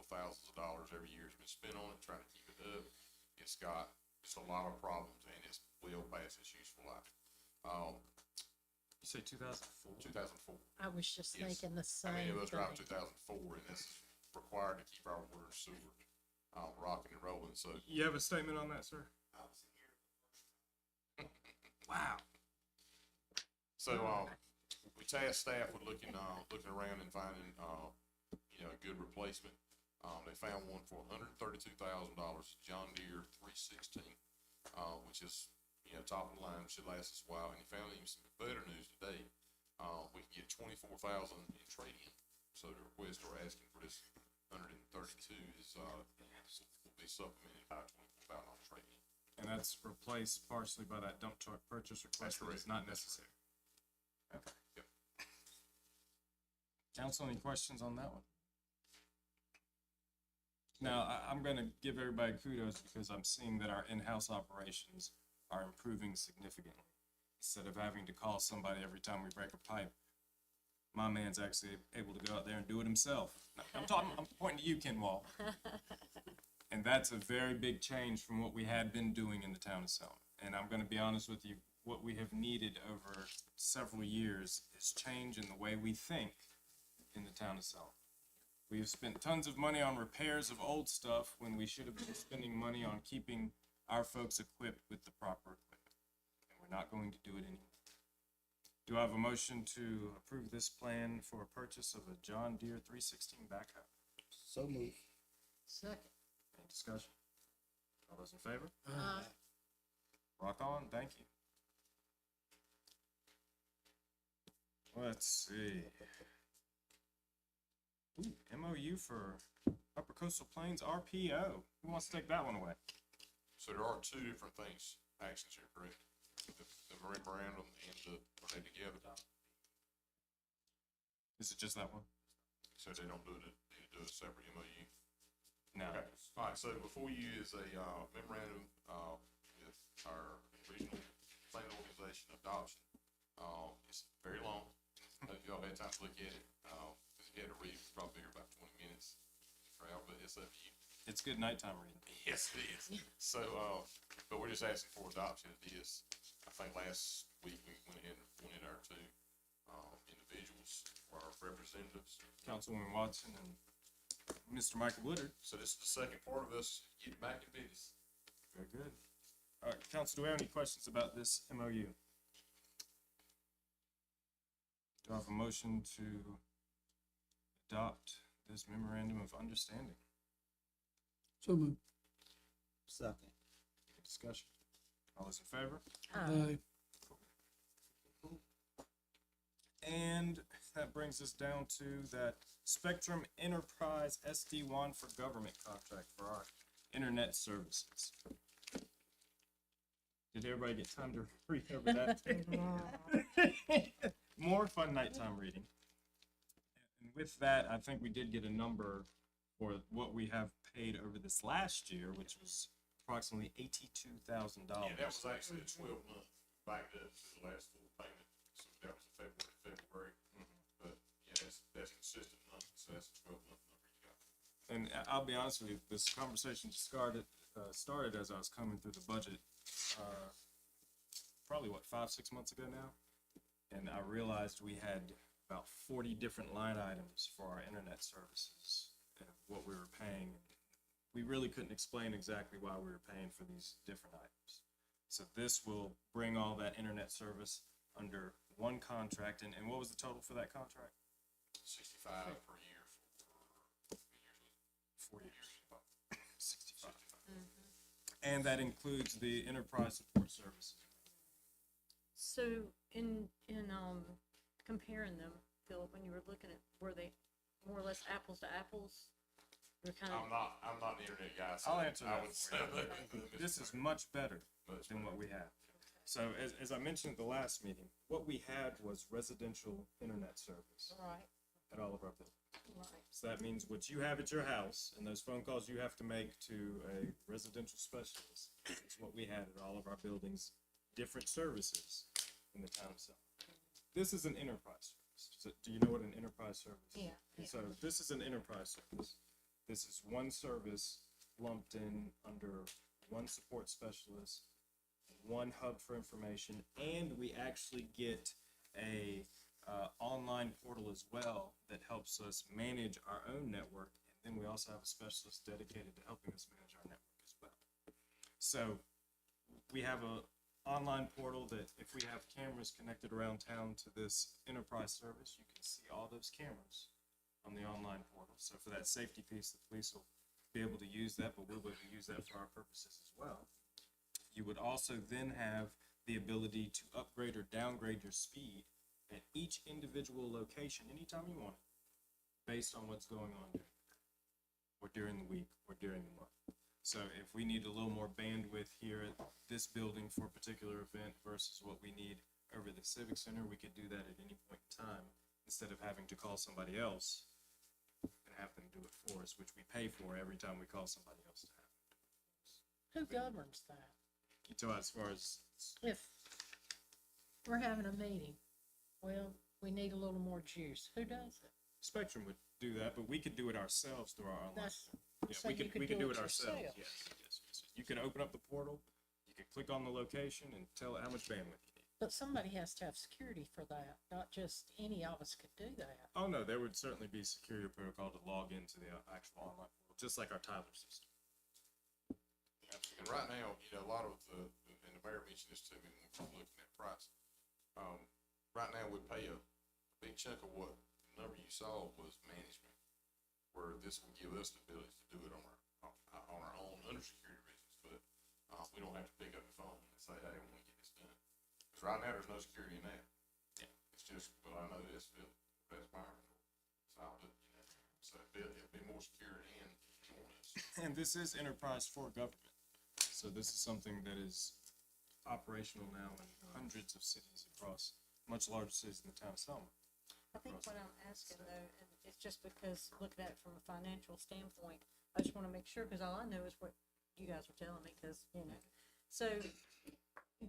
thousands of dollars every year has been spent on it, trying to keep it up. It's got just a lot of problems, and it's well past its useful life. You say 2004? 2004. I was just Yes. thinking the I mean, same it was around thing. 2004, and it's required to keep our water and sewer, rocking and rolling, so. You have a statement on that, sir? Wow. So, we tasked staff with looking around and finding, a good replacement. They found one for $132,000, John Deere 316, which is, top of the line, should last us a while. And he found even some better news today. We can get 24,000 in trade-in. So the request we're asking for this 132 is, will be supplemented by 24,000 trade-in. And that's replaced partially by that dump truck purchase request that is not necessary. Okay. Yep. Council, any questions on that one? Now, I'm gonna give everybody kudos because I'm seeing that our in-house operations are improving significantly. Instead of having to call somebody every time we break a pipe, my man's actually able to go out there and do it himself. I'm pointing to you, Ken Wall. And that's a very big change from what we had been doing in the town of Selma. And I'm gonna be honest with you, what we have needed over several years is change in the way we think in the town of Selma. We have spent tons of money on repairs of old stuff when we should have been spending money on keeping our folks equipped with the proper equipment. And we're not going to do it anymore. Do I have a motion to approve this plan for a purchase of a John Deere 316 backhoe? So moved. Second. Any discussion? All those in favor? Aye. Rock on, thank you. Let's see. Ooh, MOU for Upper Coastal Plains RPO. Who wants to take that one away? So there are two different things, actions here, correct? The memorandum and are they together? Is it just that one? So they don't do a separate MOU? No. Okay. All right, so before you is a, memorandum, with our regional planning organization adoption. It's very long. I don't know if y'all had time to look at it, cause you had to read, it probably here about 20 minutes. Crowd, but it's up to you. It's good nighttime reading. Yes, it is. So, but we're just asking for adoption of this. I think last week we went ahead and appointed our two, individuals for our representatives. Councilwoman Watson and Mr. Michael Woodard. So this is the second part of us getting back in business. Very good. All right, council, do we have any questions about this MOU? Do I have a motion to adopt this memorandum of understanding? So moved. Second. Any discussion? All those in favor? Aye. And that brings us down to that Spectrum Enterprise SD-WAN for Government contract for our internet services. Did everybody get time to read over that? More fun nighttime reading. And with that, I think we did get a number for what we have paid over this last year, which was approximately $82,000. Yeah, that was actually a 12-month backed up to the last full payment. So that was February. But yeah, that's consistent month, so that's a 12-month number you got. And I'll be honest with you, this conversation started as I was coming through the budget, probably 5-6 months ago now. And I realized we had about 40 different line items for our internet services and what we were paying. We really couldn't explain exactly why we were paying for these different items. So this will bring all that internet service under one contract. And what was the total for that contract? 65 per year for 4 years. 65. And that includes the enterprise support services. So in, comparing them, Philip, when you were looking at, were they more or less apples to apples? They're kind of. I'm not the internet guy, so I'll answer I that. would say for you. This is much better than what we have. So as I mentioned at the last meeting, what we had was residential internet service Right, at all of our buildings. right. So that means what you have at your house and those phone calls you have to make to a residential specialist is what we had at all of our buildings, different services in the town of Selma. This is an enterprise service. So do you know what an enterprise service is? Yeah. So this is an enterprise service. This is one service lumped in under one support specialist, one hub for information, and we actually get a online portal as well that helps us manage our own network. And then we also have a specialist dedicated to helping us manage our network as well. So we have a online portal that if we have cameras connected around town to this enterprise service, you can see all those cameras on the online portal. So for that safety piece, the police will be able to use that, but we'll be able to use that for our purposes as well. You would also then have the ability to upgrade or downgrade your speed at each individual location anytime you want it, based on what's going on during the day, or during the week, or during the month. So if we need a little more bandwidth here at this building for a particular event versus what we need over the Civic Center, we could do that at any point in time instead of having to call somebody else and have them do it for us, which we pay for every time we call somebody else to have them do it. Who governs that? You tell as far as If we're having a meeting, well, we need a little more juice. Who does it? Spectrum would do that, but we could do it ourselves through our online. That's, Yeah, so we you could do it ourselves. yourself. Yes. You can open up the portal, you can click on the location and tell it how much bandwidth you need. But somebody has to have security for that, not just any of us could do that. Oh, no, there would certainly be security protocol to log into the actual online portal, just like our Tyler system. And right now, a lot of and the mayor mentioned this to me when we were looking at price. Right now, we pay a big chunk of what the number you saw was management, where this will give us the ability to do it on our own under security reasons, but, we don't have to pick up the phone and say, hey, I want to get this done. Cause right now, there's no security in that. Yeah. It's just, well, I know this, that's mine, so I'll do it, so it'll be more secure and on this. And this is enterprise for government. So this is something that is operational now in hundreds of cities across much larger cities in the town of Selma. I think what I'm asking though, and it's just because looking at it from a financial standpoint, I just wanna make sure, cause all I know is what you guys are telling me, cause, so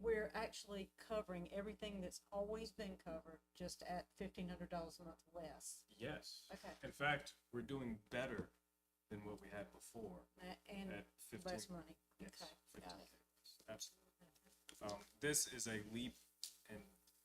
we're actually covering everything that's always been covered, just at $1,500 a month less. Yes. Okay. In fact, we're doing better than what we had before. And At 15. less money. Yes, Okay, got it. absolutely. This is a leap, and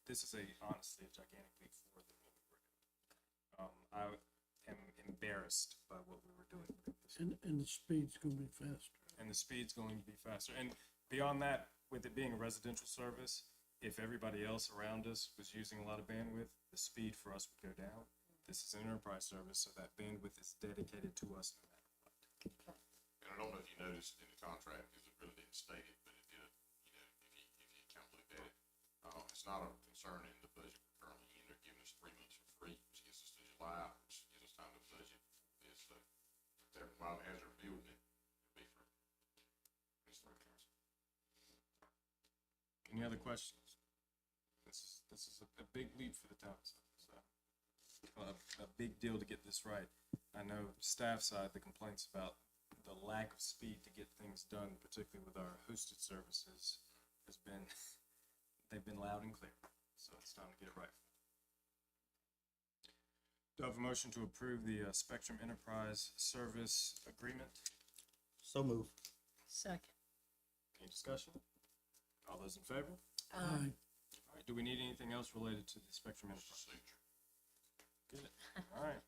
this is honestly a gigantic leap forward than what we were doing. I am embarrassed by what we were doing previously. And the speed's gonna be faster. And the speed's going to be faster. And beyond that, with it being a residential service, if everybody else around us was using a lot of bandwidth, the speed for us would go down. This is an enterprise service, so that bandwidth is dedicated to us no matter what. And I don't know if you noticed in the contract, because it really didn't state it, but it did, if you kind of looked at it, it's not a concern in the budget we're currently in. They're giving us 3 months for free, which gets us to July, which gives us time to budget for this, so while as they're building it, it'll be free. It's free. Any other questions? This is a big leap for the town, so a big deal to get this right. I know staff side, the complaints about the lack of speed to get things done, particularly with our hosted services, they've been loud and clear. So it's time to get it right. Do I have a motion to approve the Spectrum Enterprise Service Agreement? So move. Second. Any discussion? All those in favor? Aye. All right, do we need anything else related to the Spectrum Enterprise? Good. All right.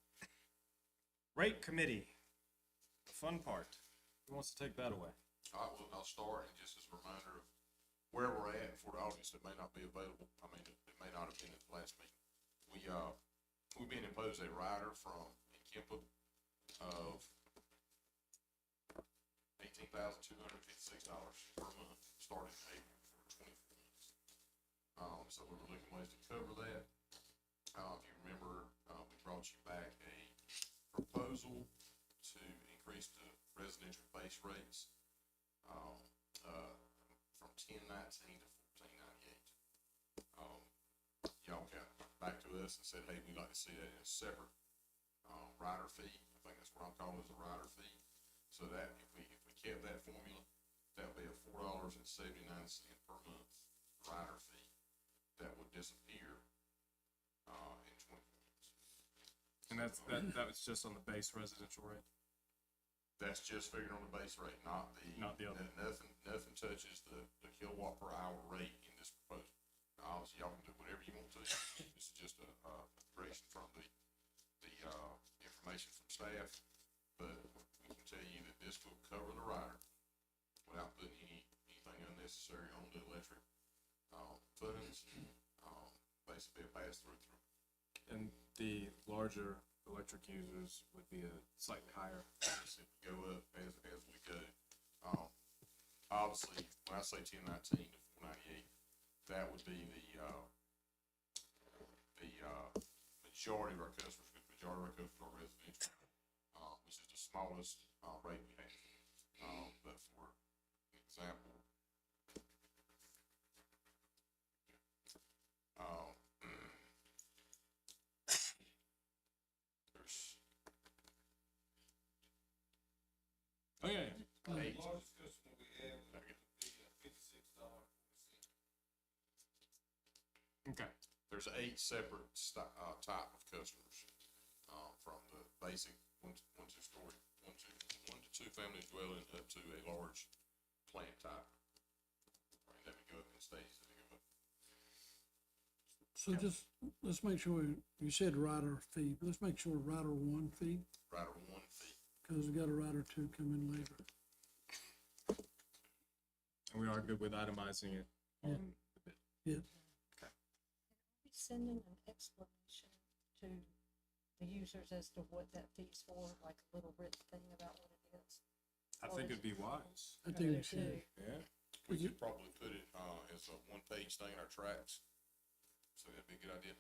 Rate Committee, the fun part. Who wants to take that away? I'll start, and just as a reminder of where we're at for the audience that may not be available, it may not have been at the last meeting. we've been imposed a rider from Kempa of $18,256 per month, starting April for 24 months. So we were looking ways to cover that. If you remember, we brought you back a proposal to increase the residential base rates, from $10.19 to $14.98. Y'all got back to us and said, hey, we'd like to see that in a separate, rider fee. I think that's what I'm calling it, a rider fee. So that if we kept that formula, that would be a $4.79 per month rider fee that would disappear, in 24 months. And that was just on the base residential rate? That's just figured on the base rate, not the other. Nothing touches the kilowatt per hour rate in this proposal. Now, obviously, y'all can do whatever you want to. This is just a direction from the information from staff, but we can tell you that this will cover the rider without putting anything unnecessary on the electric, funds, basically a pass-through. And the larger electric users would be a slightly higher. Go up as we go. Obviously, when I say 1019 to 498, that would be the majority of our customers, are residential, which is the smallest, rate we have. But for example, there's Oh, yeah, yeah. eight. Largest customer we have would be $56.40. Okay. There's 8 separate type of customers, from the basic one to two family dwelling up to a large plant type. And that would go up in stages as they go up. So just, let's make sure, you said rider fee, but let's make sure rider one fee, Rider one fee. cause we got a rider two coming later. And we are good with itemizing it on the bid. Yeah. Sending an explanation to the users as to what that fee's for, like a little written thing about what it is. I think it'd be wise. I think we should. Yeah. We could probably put it, as a one-page thing in our tracks, so that'd be a good idea.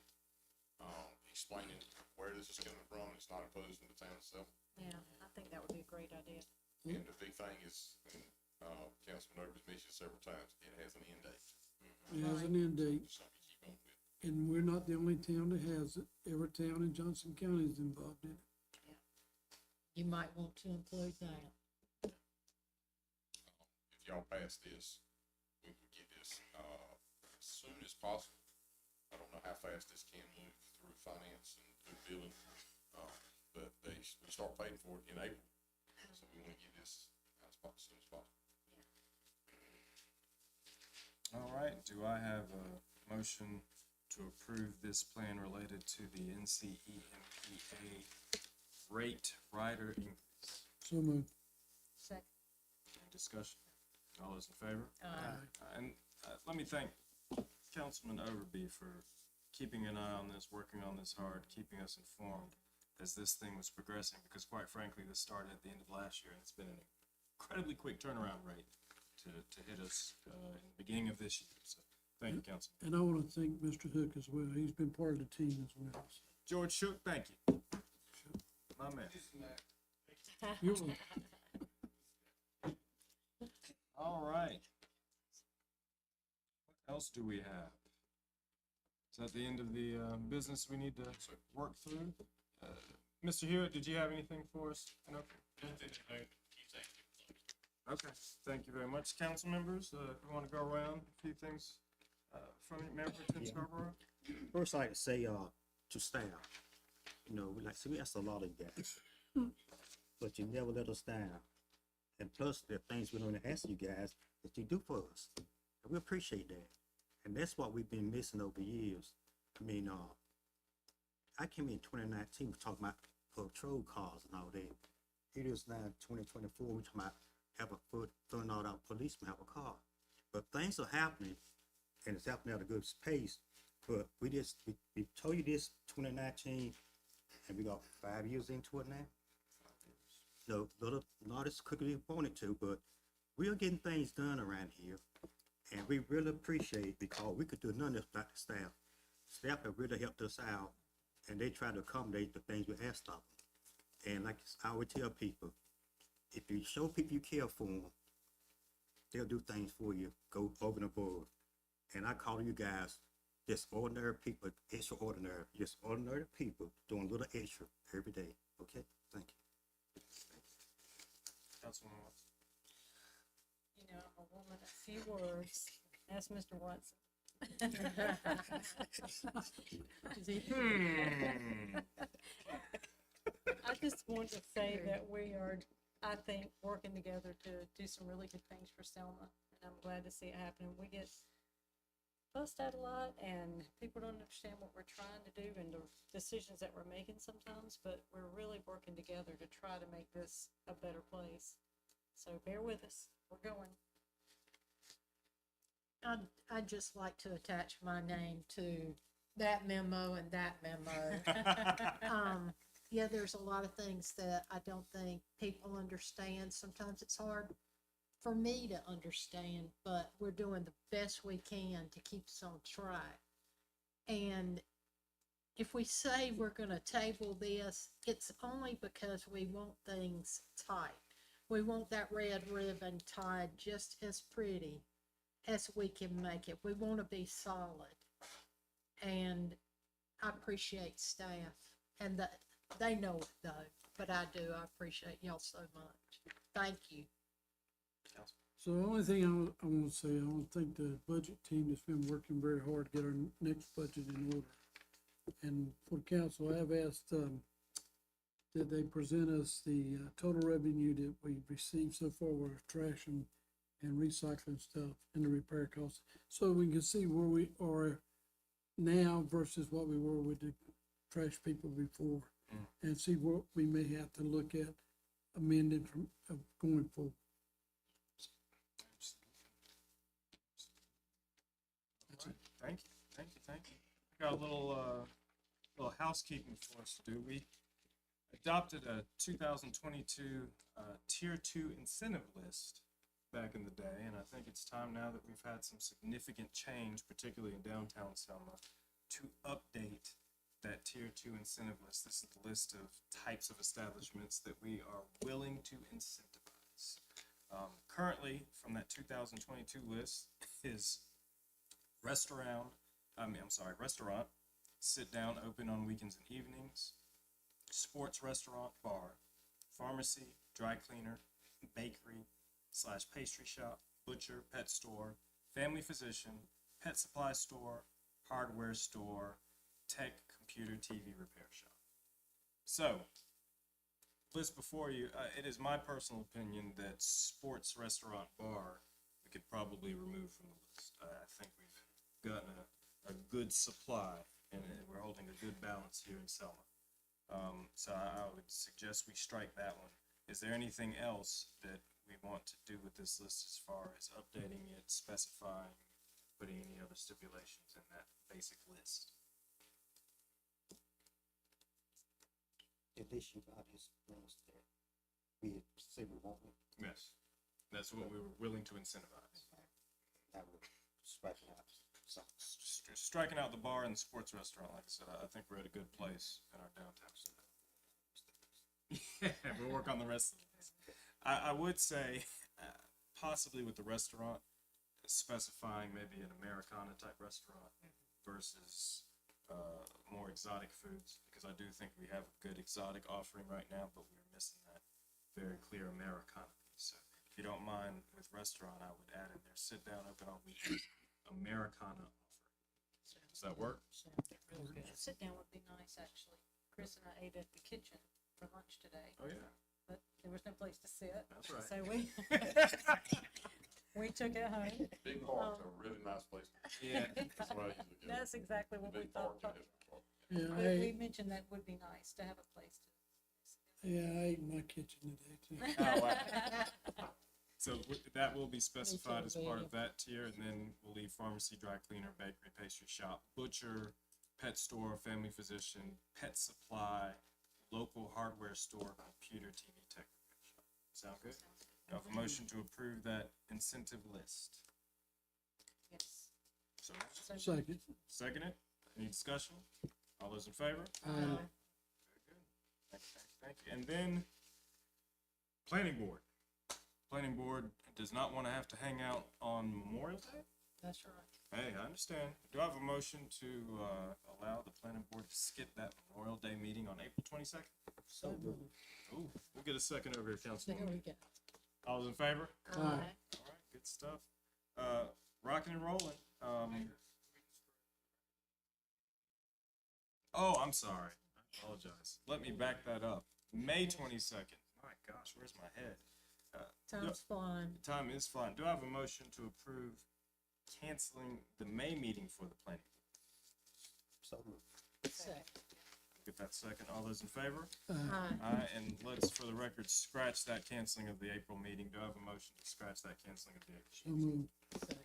Explaining where this is coming from, it's not imposed in the town itself. Yeah, I think that would be a great idea. And the big thing is, and, Councilman Overby's mentioned several times, it has an end date. It has an end date, Something you keep on with. and we're not the only town that has it. Every town in Johnson County is involved in it. You might want to include that. If y'all pass this, we can get this, as soon as possible. I don't know how fast this can move through finance and through billing, but we start paying for it in April. So we wanna get this as soon as possible. All right, do I have a motion to approve this plan related to the NCEMPA rate rider increase? So moved. Second. Any discussion? All those in favor? Aye. And let me thank Councilman Overby for keeping an eye on this, working on this hard, keeping us informed as this thing was progressing, because quite frankly, this started at the end of last year, and it's been an incredibly quick turnaround rate to hit us in the beginning of this year. So thank you, Councilman. And I wanna thank Mr. Hook as well. He's been part of the team as well. George Shook, thank you. My man. You're welcome. All right. What else do we have? Is that the end of the business we need to work through? Mr. Hewitt, did you have anything for us? No? Okay, thank you very much. Council members, if you want to go around, a few things from Mayor Pro Tem Scarborough? First, I'd like to say, to staff, you know, we ask a lot of you guys, but you never let us down. And plus, there are things we don't ask you guys that you do for us. And we appreciate that. And that's what we've been missing over years. I mean, I came in 2019, we talking about patrol cars and all that. It is now 2024, we talking about have a fund out our policemen have a car. But things are happening, and it's happening at a good pace. But we told you this 2019, and we got 5 years into it now. No, not as quickly as we wanted to, but we are getting things done around here, and we really appreciate it because we could do none of this without the staff. Staff have really helped us out, and they try to accommodate the things we asked of them. And like I always tell people, if you show people you care for them, they'll do things for you, go over and above. And I call you guys just ordinary people, extraordinary, just ordinary people doing a little extra every day. Okay, thank you. Councilwoman Watson. You know, I'm a woman of few words. Ask Mr. Watson. Is he- I just want to say that we are, I think, working together to do some really good things for Selma, and I'm glad to see it happening. We get fussed at a lot, and people don't understand what we're trying to do and the decisions that we're making sometimes, but we're really working together to try to make this a better place. So bear with us. We're going. I'd just like to attach my name to that memo and that memo. Yeah, there's a lot of things that I don't think people understand. Sometimes it's hard for me to understand, but we're doing the best we can to keep us on track. And if we say we're gonna table this, it's only because we want things tight. We want that red ribbon tied just as pretty as we can make it. We want to be solid. And I appreciate staff, and that they know it though, but I do. I appreciate y'all so much. Thank you. So the only thing I want to say, I don't think the budget team has been working very hard to get our next budget in order. And for the council, I have asked, that they present us the total revenue that we've received so far with trash and recycling stuff and the repair costs, so we can see where we are now versus what we were with the trash people before, and see what we may have to look at amending from going forward. That's it. Thank you. I got a little housekeeping for us to do. We adopted a 2022 Tier 2 incentive list back in the day, and I think it's time now that we've had some significant change, particularly in downtown Selma, to update that Tier 2 incentive list. This is the list of types of establishments that we are willing to incentivize. Currently, from that 2022 list is restaurant, sit down, open on weekends and evenings, sports restaurant, bar, pharmacy, dry cleaner, bakery / pastry shop, butcher, pet store, family physician, pet supply store, hardware store, tech, computer, TV repair shop. So, list before you, it is my personal opinion that sports restaurant bar we could probably remove from the list. I think we've gotten a good supply, and we're holding a good balance here in Selma. So I would suggest we strike that one. Is there anything else that we want to do with this list as far as updating it, specifying, putting any other stipulations in that basic list? At least you got his things that we say we want. Yes, that's what we were willing to incentivize. That would strike out some. Striking out the bar and the sports restaurant, like I said, I think we're at a good place in our downtown. Yeah, we'll work on the rest of this. I would say, possibly with the restaurant, specifying maybe an Americana type restaurant versus more exotic foods, because I do think we have a good exotic offering right now, but we're missing that very clear Americana piece. So if you don't mind, with restaurant, I would add in there, sit down, open all weekend, Americana offering. Does that work? Sit down would be nice, actually. Chris and I ate at the kitchen for lunch today. Oh, yeah. But there was no place to sit. That's right. So we took it home. Big Park's a really nice place. Yeah. That's what I usually do. That's exactly what we Big thought. Park and different park. Yeah, But we I, mentioned that would be nice to have a place to. yeah, I ate in my kitchen today too. Oh, wow. So that will be specified as part of that tier, and then we'll leave pharmacy, dry cleaner, bakery, pastry shop, butcher, pet store, family physician, pet supply, local hardware store, computer, TV tech repair shop. Sound good? Do I have a motion to approve that incentive list? Yes. So, Second. second it? Any discussion? All those in favor? Aye. Very good. Thank you. And then, planning board. Planning board does not want to have to hang out on Memorial Day? That's right. Hey, I understand. Do I have a motion to, allow the planning board to skip that Memorial Day meeting on April 22nd? So moved. Ooh, we'll get a second over here, There Councilwoman. we go. All those in favor? Aye. All right, good stuff. Rocking and rolling. Oh, I'm sorry. I apologize. Let me back that up. May 22nd. My gosh, where's my head? Time's flying. Time is flying. Do I have a motion to approve canceling the May meeting for the planning board? So moved. Second. Get that second. All those in favor? Aye. Aye, and let's, for the record, scratch that canceling of the April meeting. Do I have a motion to scratch that canceling of the April? So moved. Second.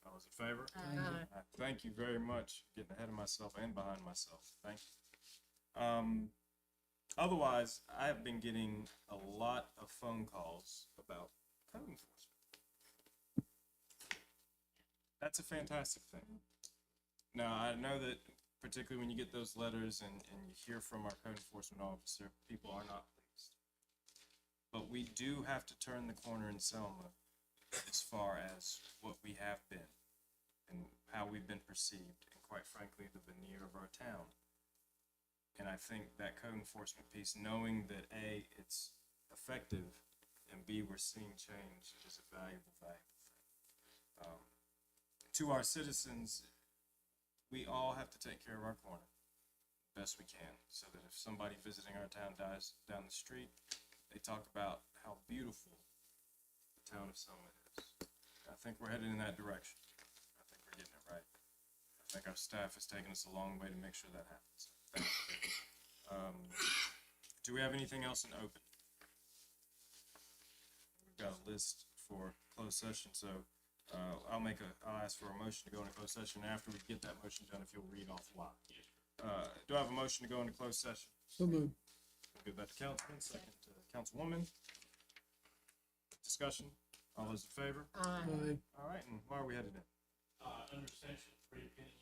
All those in favor? Aye. Thank you very much. Getting ahead of myself and behind myself. Thank you. Otherwise, I have been getting a lot of phone calls about code enforcement. That's a fantastic thing. Now, I know that particularly when you get those letters and you hear from our code enforcement officer, people are not pleased. But we do have to turn the corner in Selma as far as what we have been and how we've been perceived, and quite frankly, the veneer of our town. And I think that code enforcement piece, knowing that A, it's effective, and B, we're seeing change, is a valuable thing. To our citizens, we all have to take care of our corner best we can, so that if somebody visiting our town dies down the street, they talk about how beautiful the town of Selma is. I think we're headed in that direction. I think we're getting it right. I think our staff has taken us a long way to make sure that happens. Thank you. Do we have anything else in open? We've got a list for closed session, so I'll ask for a motion to go into closed session. After we get that motion done, if you'll read off loud. Do I have a motion to go into closed session? So moved. We'll give that to Councilman, second to Councilwoman. Discussion? All those in favor? Aye. Aye. All right, and why are we headed in? Under section 3, appendix